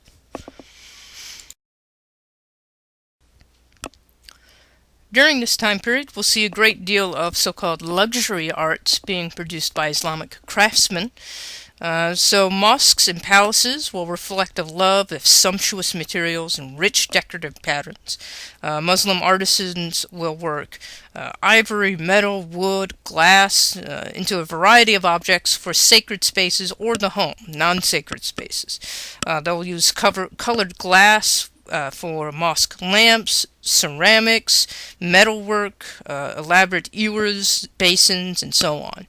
During this time period, we'll see a great deal of so-called luxury arts being produced by Islamic craftsmen. So mosques and palaces will reflect a love of sumptuous materials and rich decorative patterns. Muslim artisans will work ivory, metal, wood, glass into a variety of objects for sacred spaces or the home, non-sacred spaces. They'll use colored glass for mosque lamps, ceramics, metalwork, elaborate ewers, basins, and so on.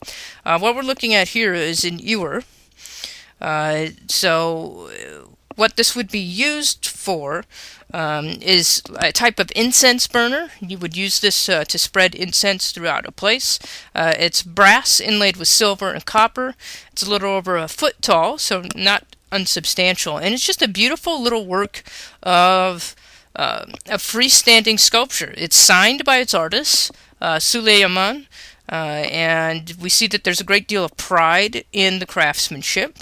What we're looking at here is an ewer. So what this would be used for is a type of incense burner. You would use this to spread incense throughout a place. It's brass inlaid with silver and copper. It's a little over a foot tall, so not unsubstantial, and it's just a beautiful little work of a freestanding sculpture. It's signed by its artist, Suleiman, and we see that there's a great deal of pride in the craftsmanship.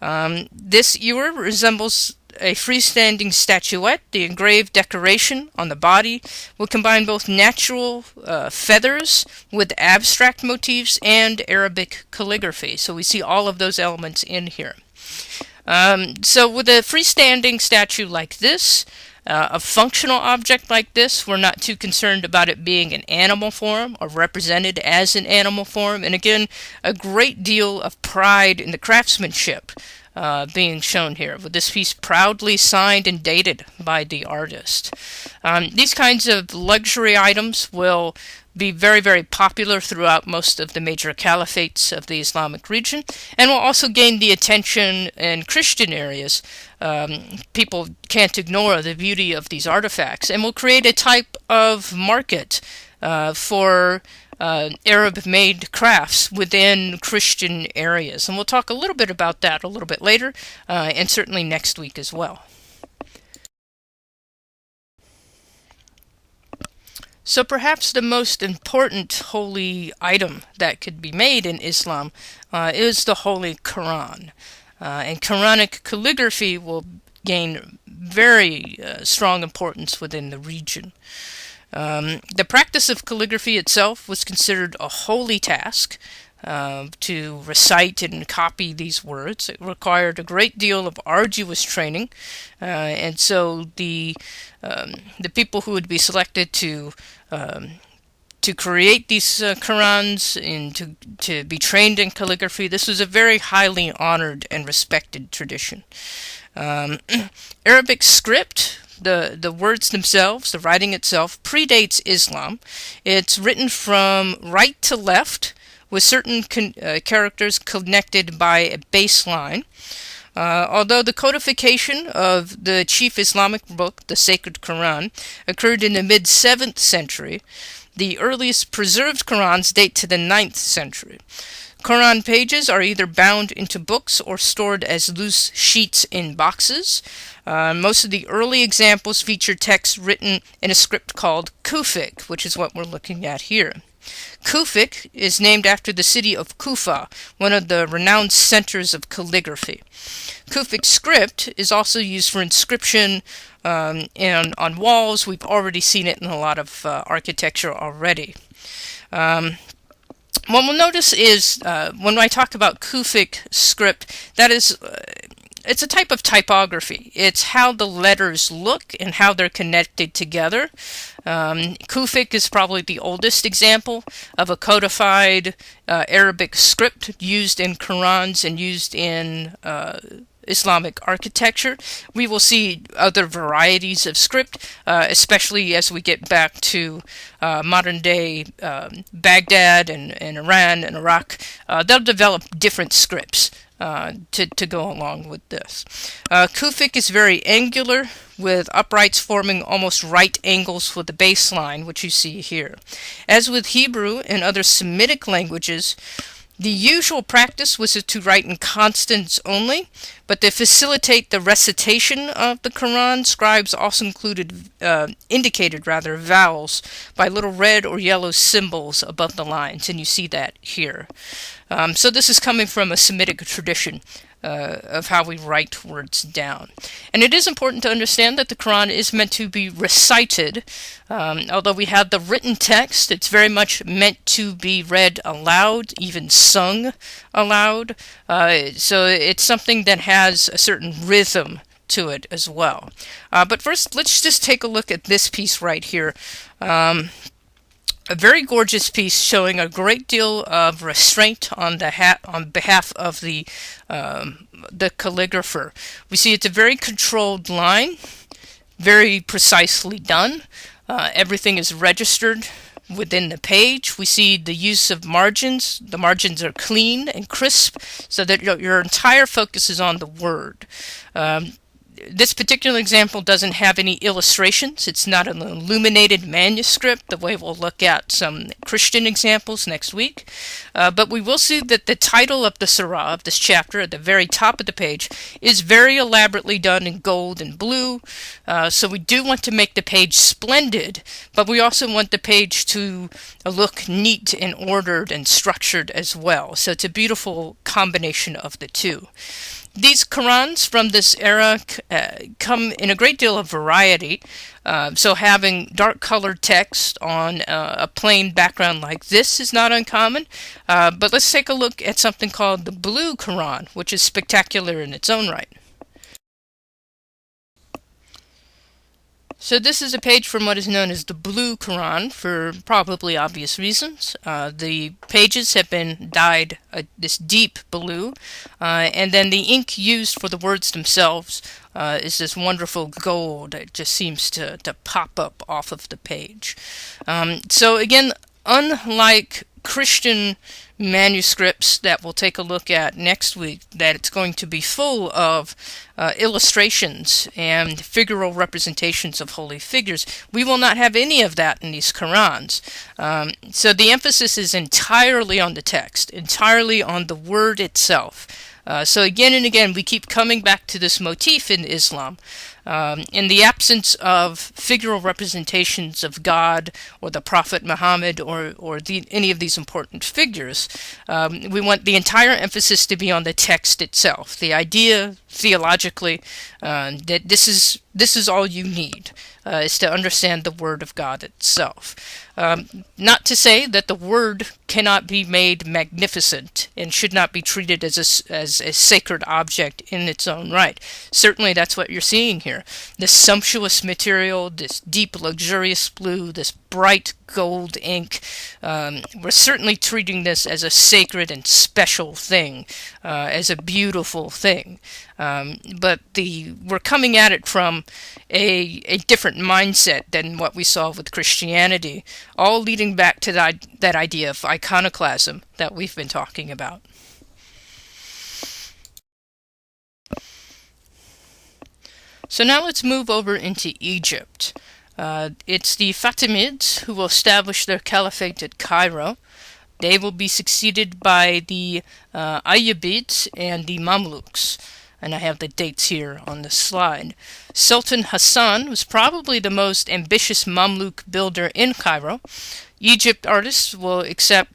This ewer resembles a freestanding statuette. The engraved decoration on the body will combine both natural feathers with abstract motifs and Arabic calligraphy. So we see all of those elements in here. So with a freestanding statue like this, a functional object like this, we're not too concerned about it being an animal form or represented as an animal form. And again, a great deal of pride in the craftsmanship being shown here, with this piece proudly signed and dated by the artist. These kinds of luxury items will be very, very popular throughout most of the major caliphates of the Islamic region, and will also gain the attention in Christian areas. People can't ignore the beauty of these artifacts, and will create a type of market for Arab-made crafts within Christian areas. And we'll talk a little bit about that a little bit later, and certainly next week as well. So perhaps the most important holy item that could be made in Islam is the Holy Quran. And Quranic calligraphy will gain very strong importance within the region. The practice of calligraphy itself was considered a holy task. to recite and copy these words. It required a great deal of arduous training, and so the people who would be selected to create these Qurans and to be trained in calligraphy, this was a very highly honored and respected tradition. Arabic script, the words themselves, the writing itself, predates Islam. It's written from right to left with certain characters connected by a baseline. Although the codification of the chief Islamic book, the Sacred Quran, occurred in the mid-7th century, the earliest preserved Qurans date to the 9th century. Quran pages are either bound into books or stored as loose sheets in boxes. Most of the early examples feature text written in a script called Kufic, which is what we're looking at here. Kufic is named after the city of Kufa, one of the renowned centers of calligraphy. Kufic script is also used for inscription and on walls. We've already seen it in a lot of architecture already. What we'll notice is when I talk about Kufic script, that is, it's a type of typography. It's how the letters look and how they're connected together. Kufic is probably the oldest example of a codified Arabic script used in Qurans and used in Islamic architecture. We will see other varieties of script, especially as we get back to modern-day Baghdad and Iran and Iraq. They'll develop different scripts to go along with this. Kufic is very angular, with uprights forming almost right angles with the baseline, which you see here. As with Hebrew and other Semitic languages, the usual practice was to write in constants only, but to facilitate the recitation of the Quran, scribes also indicated vowels by little red or yellow symbols above the lines, and you see that here. So this is coming from a Semitic tradition of how we write words down. And it is important to understand that the Quran is meant to be recited. Although we have the written text, it's very much meant to be read aloud, even sung aloud. So it's something that has a certain rhythm to it as well. But first, let's just take a look at this piece right here. A very gorgeous piece showing a great deal of restraint on behalf of the calligrapher. We see it's a very controlled line, very precisely done. Everything is registered within the page. We see the use of margins. The margins are clean and crisp, so that your entire focus is on the word. This particular example doesn't have any illustrations. It's not an illuminated manuscript, the way we'll look at some Christian examples next week. But we will see that the title of the surah, of this chapter, at the very top of the page, is very elaborately done in gold and blue. So we do want to make the page splendid, but we also want the page to look neat and ordered and structured as well. So it's a beautiful combination of the two. These Qurans from this era come in a great deal of variety. So having dark colored text on a plain background like this is not uncommon. But let's take a look at something called the Blue Quran, which is spectacular in its own right. So this is a page from what is known as the Blue Quran, for probably obvious reasons. The pages have been dyed this deep blue, and then the ink used for the words themselves is this wonderful gold that just seems to pop up off of the page. So again, unlike Christian manuscripts that we'll take a look at next week, that it's going to be full of illustrations and figural representations of holy figures, we will not have any of that in these Qurans. So the emphasis is entirely on the text, entirely on the word itself. So again and again, we keep coming back to this motif in Islam. In the absence of figural representations of God or the Prophet Muhammad or any of these important figures, we want the entire emphasis to be on the text itself, the idea theologically that this is all you need, is to understand the Word of God itself. Not to say that the Word cannot be made magnificent and should not be treated as a sacred object in its own right. Certainly that's what you're seeing here. This sumptuous material, this deep luxurious blue, this bright gold ink. We're certainly treating this as a sacred and special thing, as a beautiful thing. But we're coming at it from a different mindset than what we saw with Christianity, all leading back to that idea of iconoclasm that we've been talking about. So now let's move over into Egypt. It's the Fatimids who will establish their caliphate at Cairo. They will be succeeded by the Ayyubids and the Mamluks. And I have the dates here on the slide. Sultan Hassan was probably the most ambitious Mamluk builder in Cairo. Egyptian artists will excel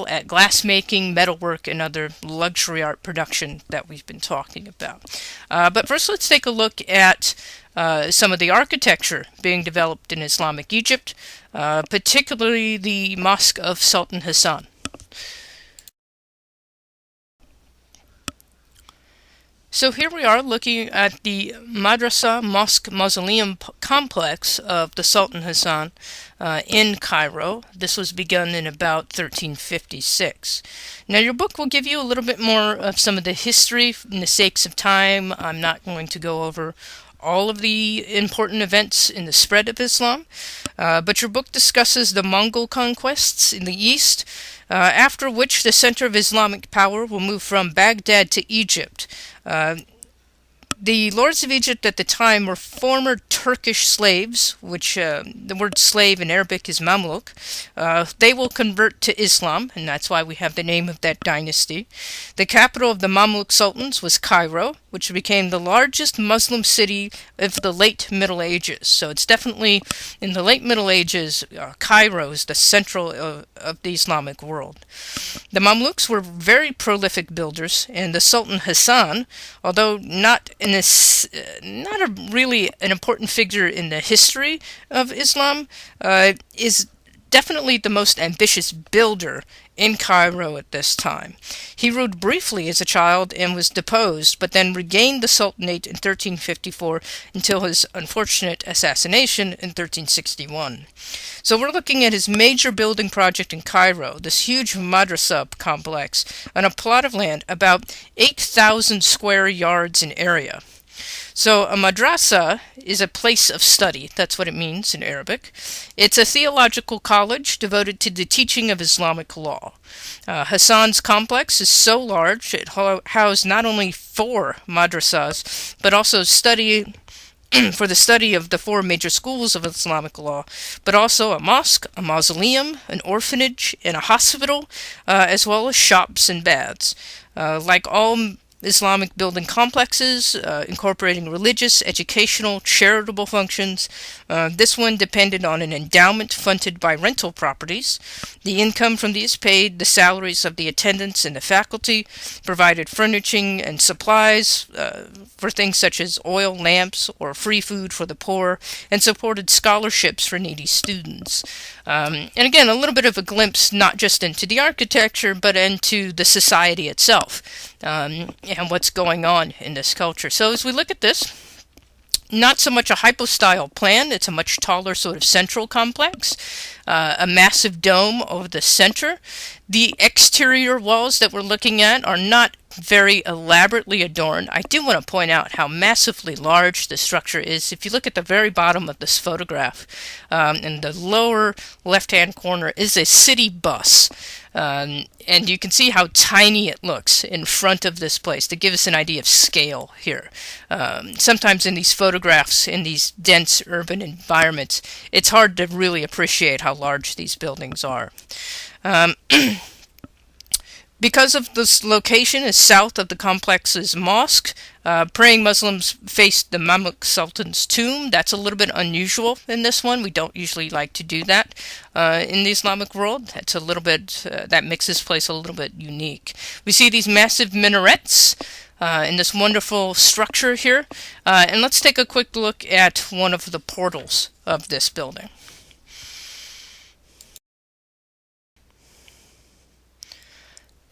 at glassmaking, metalwork, and other luxury art production that we've been talking about. But first, let's take a look at some of the architecture being developed in Islamic Egypt, particularly the Mosque of Sultan Hassan. So here we are looking at the Madrasa Mosque Mausoleum complex of the Sultan Hassan in Cairo. This was begun in about 1356. Now your book will give you a little bit more of some of the history. In the sakes of time, I'm not going to go over all of the important events in the spread of Islam, but your book discusses the Mongol conquests in the east, after which the center of Islamic power will move from Baghdad to Egypt. The lords of Egypt at the time were former Turkish slaves, which the word slave in Arabic is Mamluk. They will convert to Islam, and that's why we have the name of that dynasty. The capital of the Mamluk sultans was Cairo, which became the largest Muslim city of the late Middle Ages. So it's definitely, in the late Middle Ages, Cairo is the central of the Islamic world. The Mamluks were very prolific builders, and the Sultan Hassan, although not really an important figure in the history of Islam, is definitely the most ambitious builder in Cairo at this time. He ruled briefly as a child and was deposed, but then regained the Sultanate in 1354 until his unfortunate assassination in 1361. So we're looking at his major building project in Cairo, this huge madrasa complex on a plot of land about 8,000 square yards in area. So a madrasa is a place of study. That's what it means in Arabic. It's a theological college devoted to the teaching of Islamic law. Hassan's complex is so large it housed not only 4 madrasas, but also for the study of the 4 major schools of Islamic law, but also a mosque, a mausoleum, an orphanage, and a hospital, as well as shops and baths. Like all Islamic building complexes, incorporating religious, educational, charitable functions. This one depended on an endowment funded by rental properties. The income from these paid the salaries of the attendants and the faculty, provided furnishing and supplies for things such as oil lamps or free food for the poor, and supported scholarships for needy students. And again, a little bit of a glimpse not just into the architecture, but into the society itself. And what's going on in this culture. So as we look at this, not so much a hypostyle plan, it's a much taller sort of central complex, a massive dome over the center. The exterior walls that we're looking at are not very elaborately adorned. I do want to point out how massively large the structure is. If you look at the very bottom of this photograph, in the lower left-hand corner is a city bus. And you can see how tiny it looks in front of this place to give us an idea of scale here. Sometimes in these photographs, in these dense urban environments, it's hard to really appreciate how large these buildings are. Because of this location is south of the complex's mosque, praying Muslims faced the Mamluk Sultan's tomb. That's a little bit unusual in this one. We don't usually like to do that in the Islamic world. That's a little bit, that makes this place a little bit unique. We see these massive minarets in this wonderful structure here. And let's take a quick look at one of the portals of this building.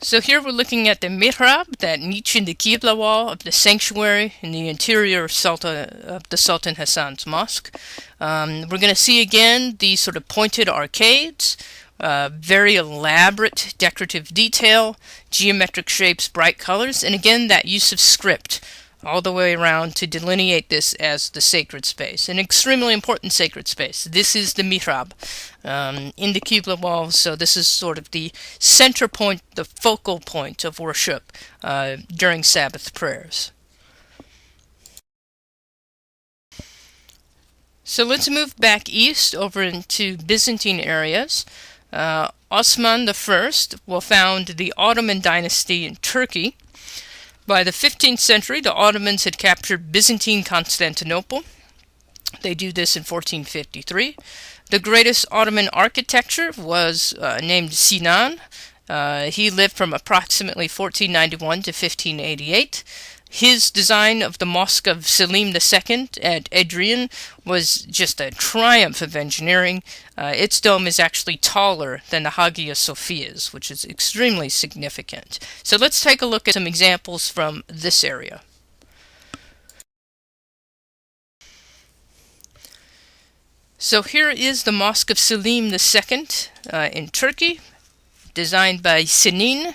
So here we're looking at the mihrab, that niche in the Qibla wall of the sanctuary in the interior of the Sultan Hassan's mosque. We're going to see again these sort of pointed arcades, very elaborate decorative detail, geometric shapes, bright colors, and again that use of script all the way around to delineate this as the sacred space, an extremely important sacred space. This is the mihrab in the Qibla wall, so this is sort of the center point, the focal point of worship during Sabbath prayers. So let's move back east over into Byzantine areas. Osman I will found the Ottoman dynasty in Turkey. By the 15th century, the Ottomans had captured Byzantine Constantinople. They do this in 1453. The greatest Ottoman architecture was named Sinan. He lived from approximately 1491 to 1588. His design of the Mosque of Selim II at Adrian was just a triumph of engineering. Its dome is actually taller than the Hagia Sophia's, which is extremely significant. So let's take a look at some examples from this area. So here is the Mosque of Selim II in Turkey, designed by Sinan.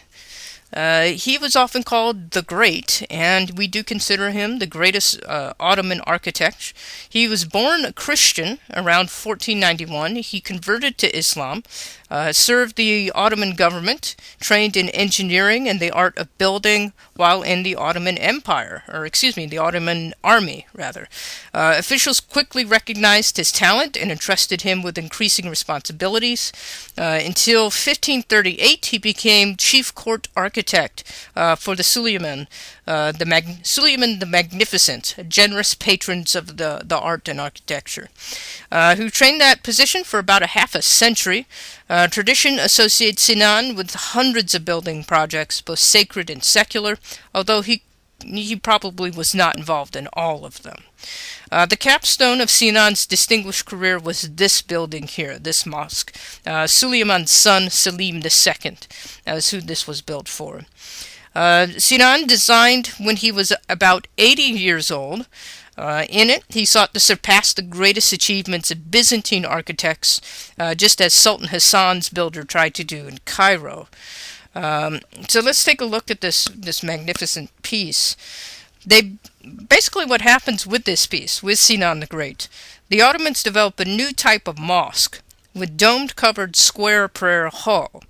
He was often called the Great, and we do consider him the greatest Ottoman architect. He was born a Christian around 1491. He converted to Islam, served the Ottoman government, trained in engineering and the art of building while in the Ottoman Empire, the Ottoman army, rather. Officials quickly recognized his talent and entrusted him with increasing responsibilities. Until 1538, he became chief court architect for the Suleiman, Suleiman the Magnificent, generous patrons of the art and architecture, who trained that position for about a half a century. Tradition associates Sinan with hundreds of building projects, both sacred and secular, although he probably was not involved in all of them. The capstone of Sinan's distinguished career was this building here, this mosque. Suleiman's son, Selim II, is who this was built for. Sinan designed when he was about 80 years old. In it, he sought to surpass the greatest achievements of Byzantine architects, just as Sultan Hassan's builder tried to do in Cairo. So let's take a look at this magnificent piece. Basically what happens with this piece, with Sinan the Great, the Ottomans develop a new type of mosque with domed covered square prayer hall.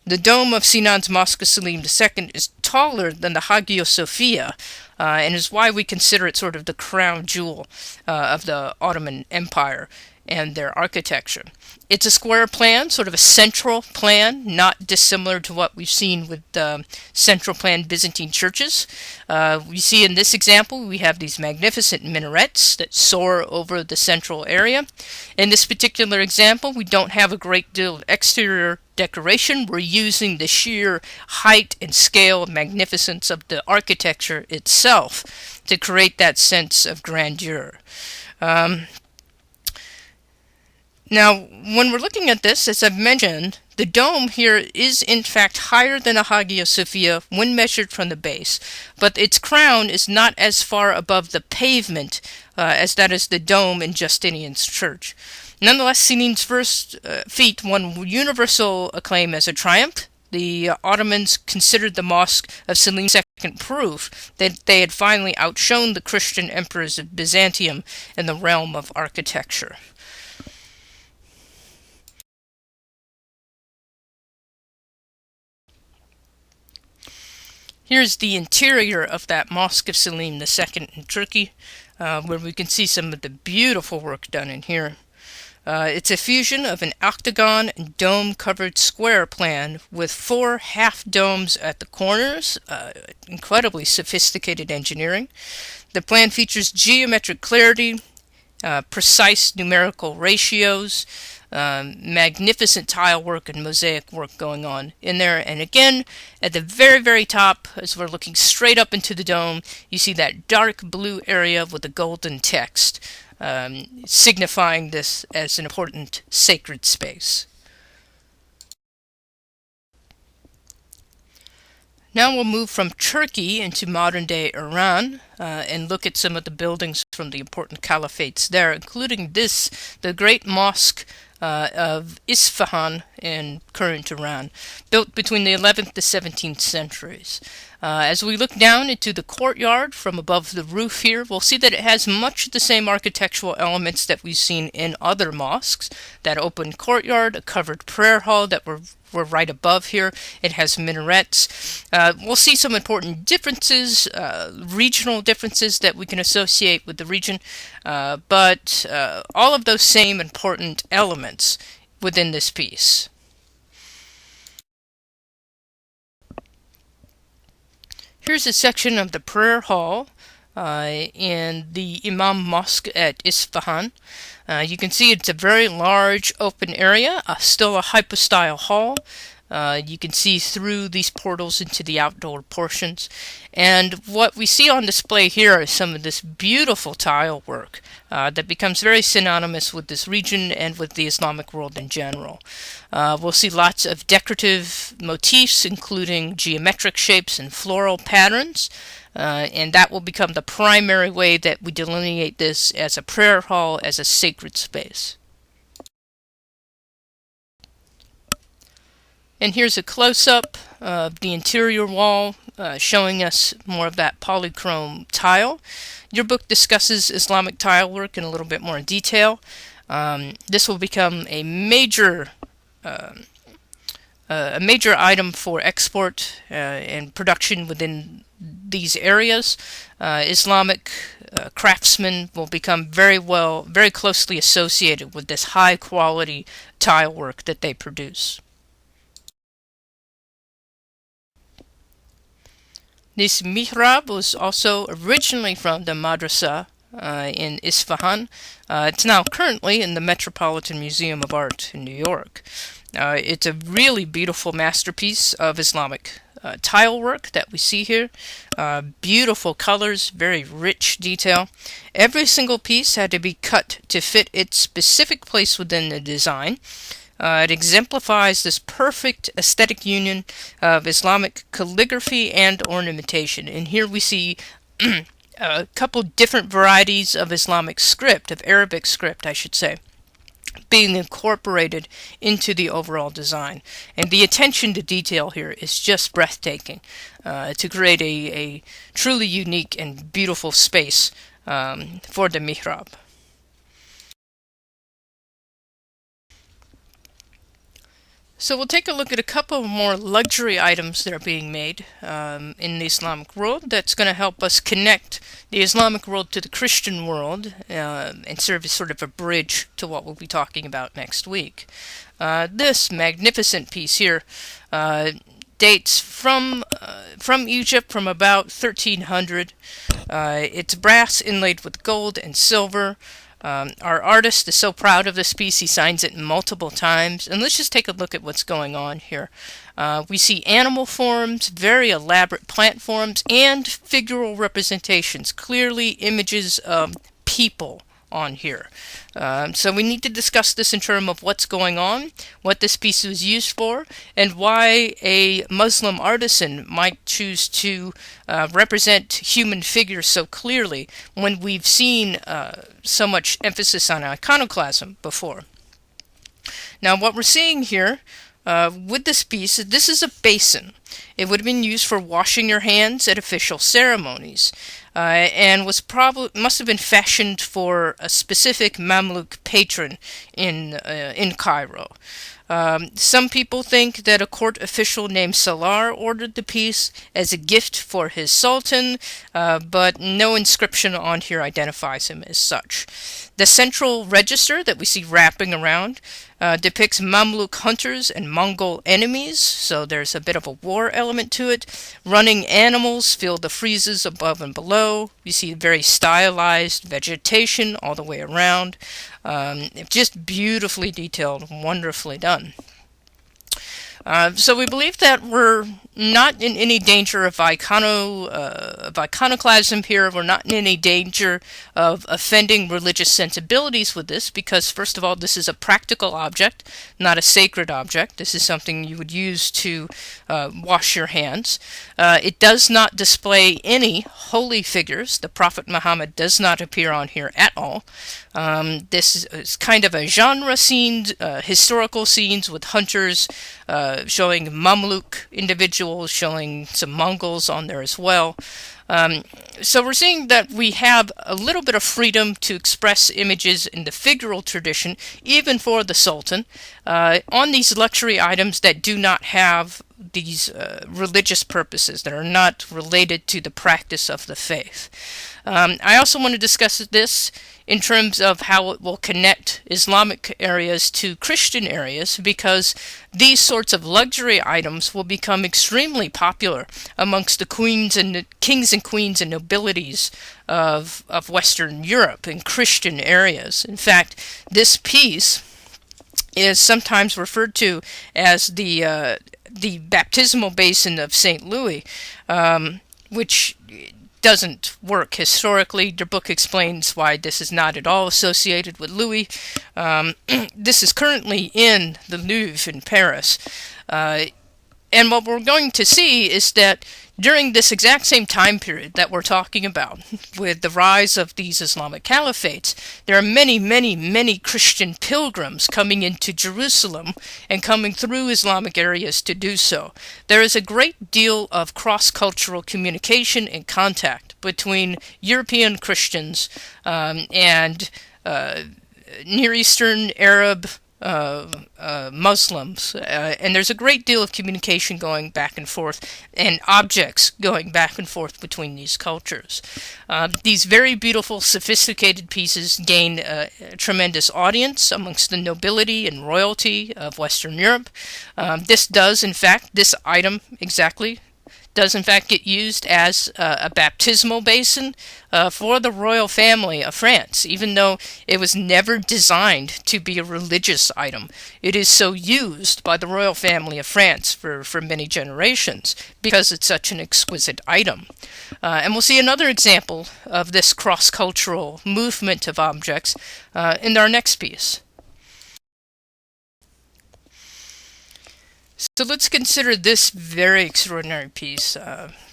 The dome of Sinan's Mosque of Selim II is taller than the Hagia Sophia, and is why we consider it sort of the crown jewel of the Ottoman Empire and their architecture. It's a square plan, sort of a central plan, not dissimilar to what we've seen with central plan Byzantine churches. We see in this example, we have these magnificent minarets that soar over the central area. In this particular example, we don't have a great deal of exterior decoration. We're using the sheer height and scale and magnificence of the architecture itself to create that sense of grandeur. Now, when we're looking at this, as I've mentioned, the dome here is in fact higher than the Hagia Sophia when measured from the base, but its crown is not as far above the pavement as that is the dome in Justinian's church. Nonetheless, Sinan's first feat won universal acclaim as a triumph. The Ottomans considered the Mosque of Selim II proof that they had finally outshone the Christian emperors of Byzantium in the realm of architecture. Here's the interior of that Mosque of Selim II in Turkey, where we can see some of the beautiful work done in here. It's a fusion of an octagon and dome-covered square plan with 4 half domes at the corners, incredibly sophisticated engineering. The plan features geometric clarity, precise numerical ratios, magnificent tile work and mosaic work going on in there. And again, at the very, very top, as we're looking straight up into the dome, you see that dark blue area with the golden text, signifying this as an important sacred space. Now we'll move from Turkey into modern-day Iran and look at some of the buildings from the important caliphates there, including the great mosque of Isfahan in current Iran, built between the 11th to 17th centuries. As we look down into the courtyard from above the roof here, we'll see that it has much of the same architectural elements that we've seen in other mosques. That open courtyard, a covered prayer hall that we're right above here. It has minarets. We'll see some important differences, regional differences that we can associate with the region, but all of those same important elements within this piece. Here's a section of the prayer hall in the Imam Mosque at Isfahan. You can see it's a very large open area, still a hypostyle hall. You can see through these portals into the outdoor portions. And what we see on display here is some of this beautiful tile work that becomes very synonymous with this region and with the Islamic world in general. We'll see lots of decorative motifs, including geometric shapes and floral patterns. And that will become the primary way that we delineate this as a prayer hall, as a sacred space. And here's a close-up of the interior wall, showing us more of that polychrome tile. Your book discusses Islamic tile work in a little bit more detail. This will become a major item for export and production within these areas. Islamic craftsmen will become very closely associated with this high-quality tile work that they produce. This mihrab was also originally from the madrasa in Isfahan. It's now currently in the Metropolitan Museum of Art in New York. It's a really beautiful masterpiece of Islamic tile work that we see here. Beautiful colors, very rich detail. Every single piece had to be cut to fit its specific place within the design. It exemplifies this perfect aesthetic union of Islamic calligraphy and ornamentation. And here we see a couple different varieties of Islamic script, of Arabic script, I should say, being incorporated into the overall design. And the attention to detail here is just breathtaking to create a truly unique and beautiful space for the mihrab. So we'll take a look at a couple more luxury items that are being made in the Islamic world that's going to help us connect the Islamic world to the Christian world and serve as sort of a bridge to what we'll be talking about next week. This magnificent piece here dates from Egypt, from about 1300. It's brass inlaid with gold and silver. Our artist is so proud of this piece, he signs it multiple times. And let's just take a look at what's going on here. We see animal forms, very elaborate plant forms, and figural representations, clearly images of people on here. So we need to discuss this in terms of what's going on, what this piece was used for, and why a Muslim artisan might choose to represent human figures so clearly when we've seen so much emphasis on iconoclasm before. Now what we're seeing here with this piece, this is a basin. It would have been used for washing your hands at official ceremonies, and must have been fashioned for a specific Mamluk patron in Cairo. Some people think that a court official named Salar ordered the piece as a gift for his sultan, but no inscription on here identifies him as such. The central register that we see wrapping around depicts Mamluk hunters and Mongol enemies, so there's a bit of a war element to it. Running animals fill the friezes above and below. You see very stylized vegetation all the way around. Just beautifully detailed, wonderfully done. So we believe that we're not in any danger of iconoclasm here. We're not in any danger of offending religious sensibilities with this because, first of all, this is a practical object, not a sacred object. This is something you would use to wash your hands. It does not display any holy figures. The Prophet Muhammad does not appear on here at all. This is kind of a genre scene, historical scenes with hunters showing Mamluk individuals, showing some Mongols on there as well. So we're seeing that we have a little bit of freedom to express images in the figural tradition, even for the Sultan, on these luxury items that do not have these religious purposes, that are not related to the practice of the faith. I also want to discuss this in terms of how it will connect Islamic areas to Christian areas, because these sorts of luxury items will become extremely popular amongst the queens and kings and queens and nobilities of Western Europe in Christian areas. In fact, this piece is sometimes referred to as the baptismal basin of St. Louis, which doesn't work historically. The book explains why this is not at all associated with Louis. This is currently in the Louvre in Paris. And what we're going to see is that during this exact same time period that we're talking about, with the rise of these Islamic caliphates, there are many, many, many Christian pilgrims coming into Jerusalem and coming through Islamic areas to do so. There is a great deal of cross-cultural communication and contact between European Christians and Near Eastern Arab Muslims, and there's a great deal of communication going back and forth and objects going back and forth between these cultures. These very beautiful, sophisticated pieces gain a tremendous audience amongst the nobility and royalty of Western Europe. This item exactly does in fact get used as a baptismal basin for the royal family of France, even though it was never designed to be a religious item. It is so used by the royal family of France for many generations because it's such an exquisite item. And we'll see another example of this cross-cultural movement of objects in our next piece. So let's consider this very extraordinary piece,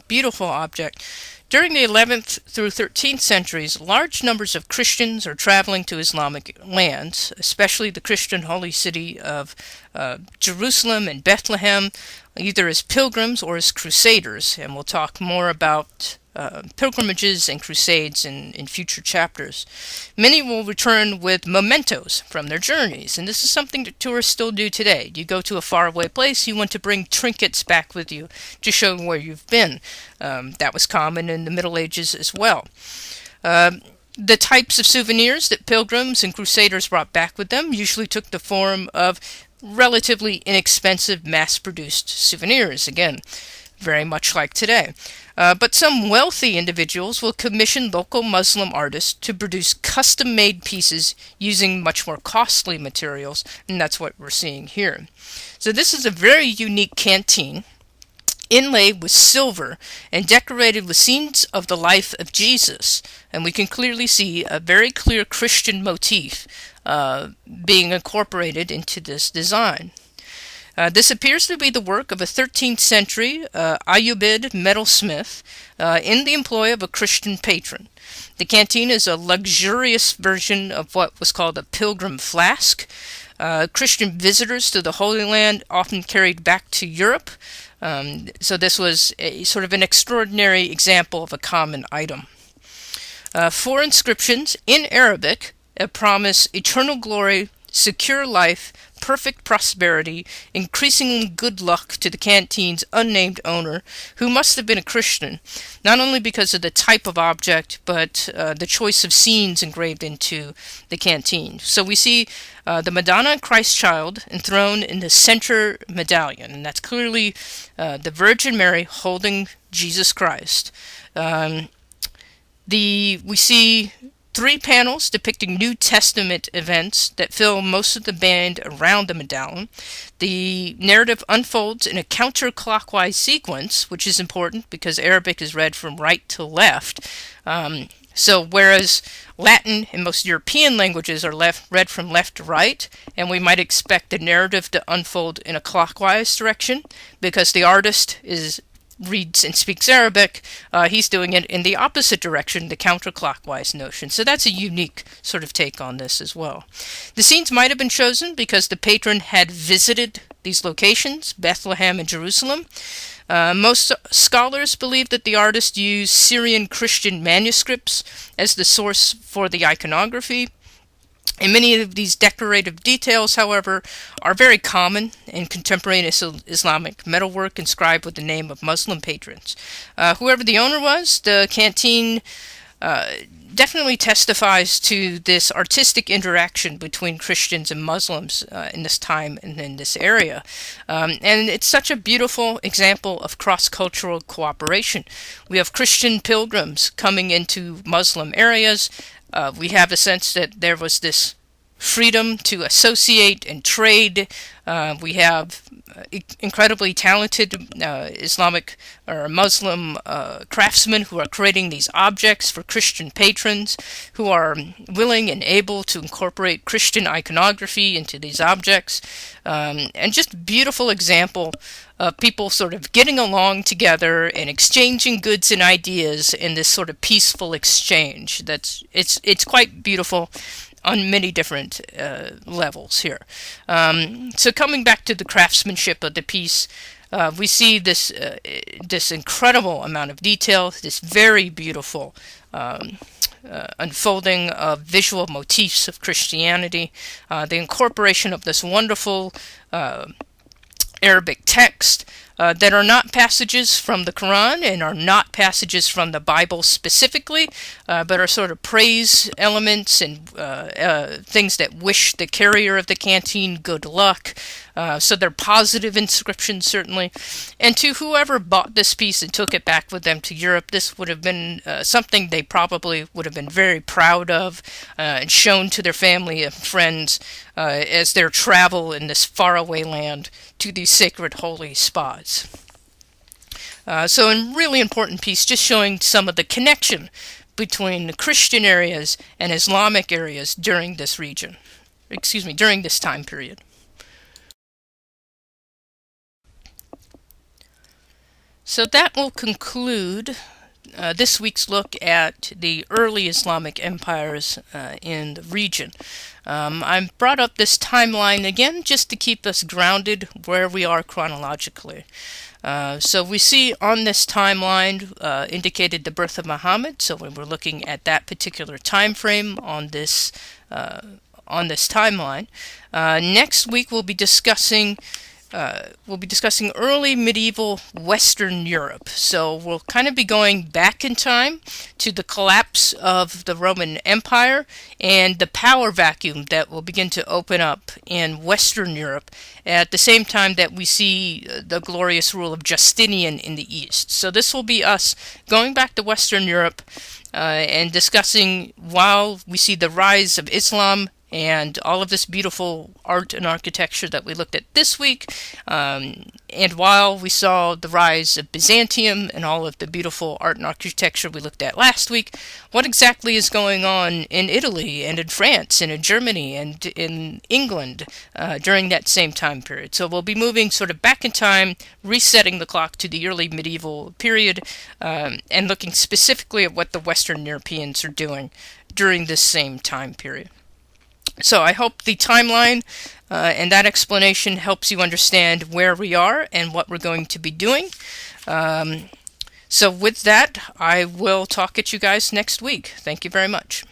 beautiful object. During the 11th through 13th centuries, large numbers of Christians are traveling to Islamic lands, especially the Christian holy city of Jerusalem and Bethlehem, either as pilgrims or as crusaders. And we'll talk more about pilgrimages and crusades in future chapters. Many will return with mementos from their journeys, and this is something that tourists still do today. You go to a faraway place, you want to bring trinkets back with you to show where you've been. That was common in the Middle Ages as well. The types of souvenirs that pilgrims and crusaders brought back with them usually took the form of relatively inexpensive mass-produced souvenirs, again, very much like today. But some wealthy individuals will commission local Muslim artists to produce custom-made pieces using much more costly materials, and that's what we're seeing here. So this is a very unique canteen, inlaid with silver and decorated with scenes of the life of Jesus. And we can clearly see a very clear Christian motif being incorporated into this design. This appears to be the work of a 13th century Ayyubid metalsmith in the employ of a Christian patron. The canteen is a luxurious version of what was called a pilgrim flask. Christian visitors to the Holy Land often carried back to Europe. So this was a sort of an extraordinary example of a common item. 4 inscriptions in Arabic promise eternal glory secure life, perfect prosperity, increasing good luck to the canteen's unnamed owner, who must have been a Christian, not only because of the type of object, but the choice of scenes engraved into the canteen. So we see the Madonna and Christ child enthroned in the center medallion, and that's clearly the Virgin Mary holding Jesus Christ. We see 3 panels depicting New Testament events that fill most of the band around the medallion. The narrative unfolds in a counterclockwise sequence, which is important because Arabic is read from right to left. So whereas Latin and most European languages are read from left to right, and we might expect the narrative to unfold in a clockwise direction because the artist reads and speaks Arabic, he's doing it in the opposite direction, the counterclockwise notion. So that's a unique sort of take on this as well. The scenes might have been chosen because the patron had visited these locations, Bethlehem and Jerusalem. Most scholars believe that the artist used Syrian Christian manuscripts as the source for the iconography. And many of these decorative details, however, are very common in contemporaneous Islamic metalwork inscribed with the name of Muslim patrons. Whoever the owner was, the canteen definitely testifies to this artistic interaction between Christians and Muslims in this time and in this area. And it's such a beautiful example of cross-cultural cooperation. We have Christian pilgrims coming into Muslim areas. We have a sense that there was this freedom to associate and trade. We have incredibly talented Islamic or Muslim craftsmen who are creating these objects for Christian patrons, who are willing and able to incorporate Christian iconography into these objects. And just beautiful example of people sort of getting along together and exchanging goods and ideas in this sort of peaceful exchange. It's quite beautiful on many different levels here. So coming back to the craftsmanship of the piece, we see this incredible amount of detail, this very beautiful unfolding of visual motifs of Christianity, the incorporation of this wonderful Arabic text that are not passages from the Quran and are not passages from the Bible specifically, but are sort of praise elements and things that wish the carrier of the canteen good luck. So they're positive inscriptions, certainly. And to whoever bought this piece and took it back with them to Europe, this would have been something they probably would have been very proud of and shown to their family and friends as their travel in this faraway land to these sacred holy spots. So a really important piece, just showing some of the connection between the Christian areas and Islamic areas during this region. During this time period. So that will conclude this week's look at the early Islamic empires in the region. I brought up this timeline again just to keep us grounded where we are chronologically. So we see on this timeline indicated the birth of Muhammad, so when we're looking at that particular time frame on this timeline. Next week we'll be discussing early medieval Western Europe. So we'll kind of be going back in time to the collapse of the Roman Empire and the power vacuum that will begin to open up in Western Europe at the same time that we see the glorious rule of Justinian in the East. So this will be us going back to Western Europe and discussing while we see the rise of Islam and all of this beautiful art and architecture that we looked at this week, and while we saw the rise of Byzantium and all of the beautiful art and architecture we looked at last week, what exactly is going on in Italy and in France and in Germany and in England during that same time period. So we'll be moving sort of back in time, resetting the clock to the early medieval period, and looking specifically at what the Western Europeans are doing during this same time period. So I hope the timeline and that explanation helps you understand where we are and what we're going to be doing. So with that, I will talk at you guys next week. Thank you very much.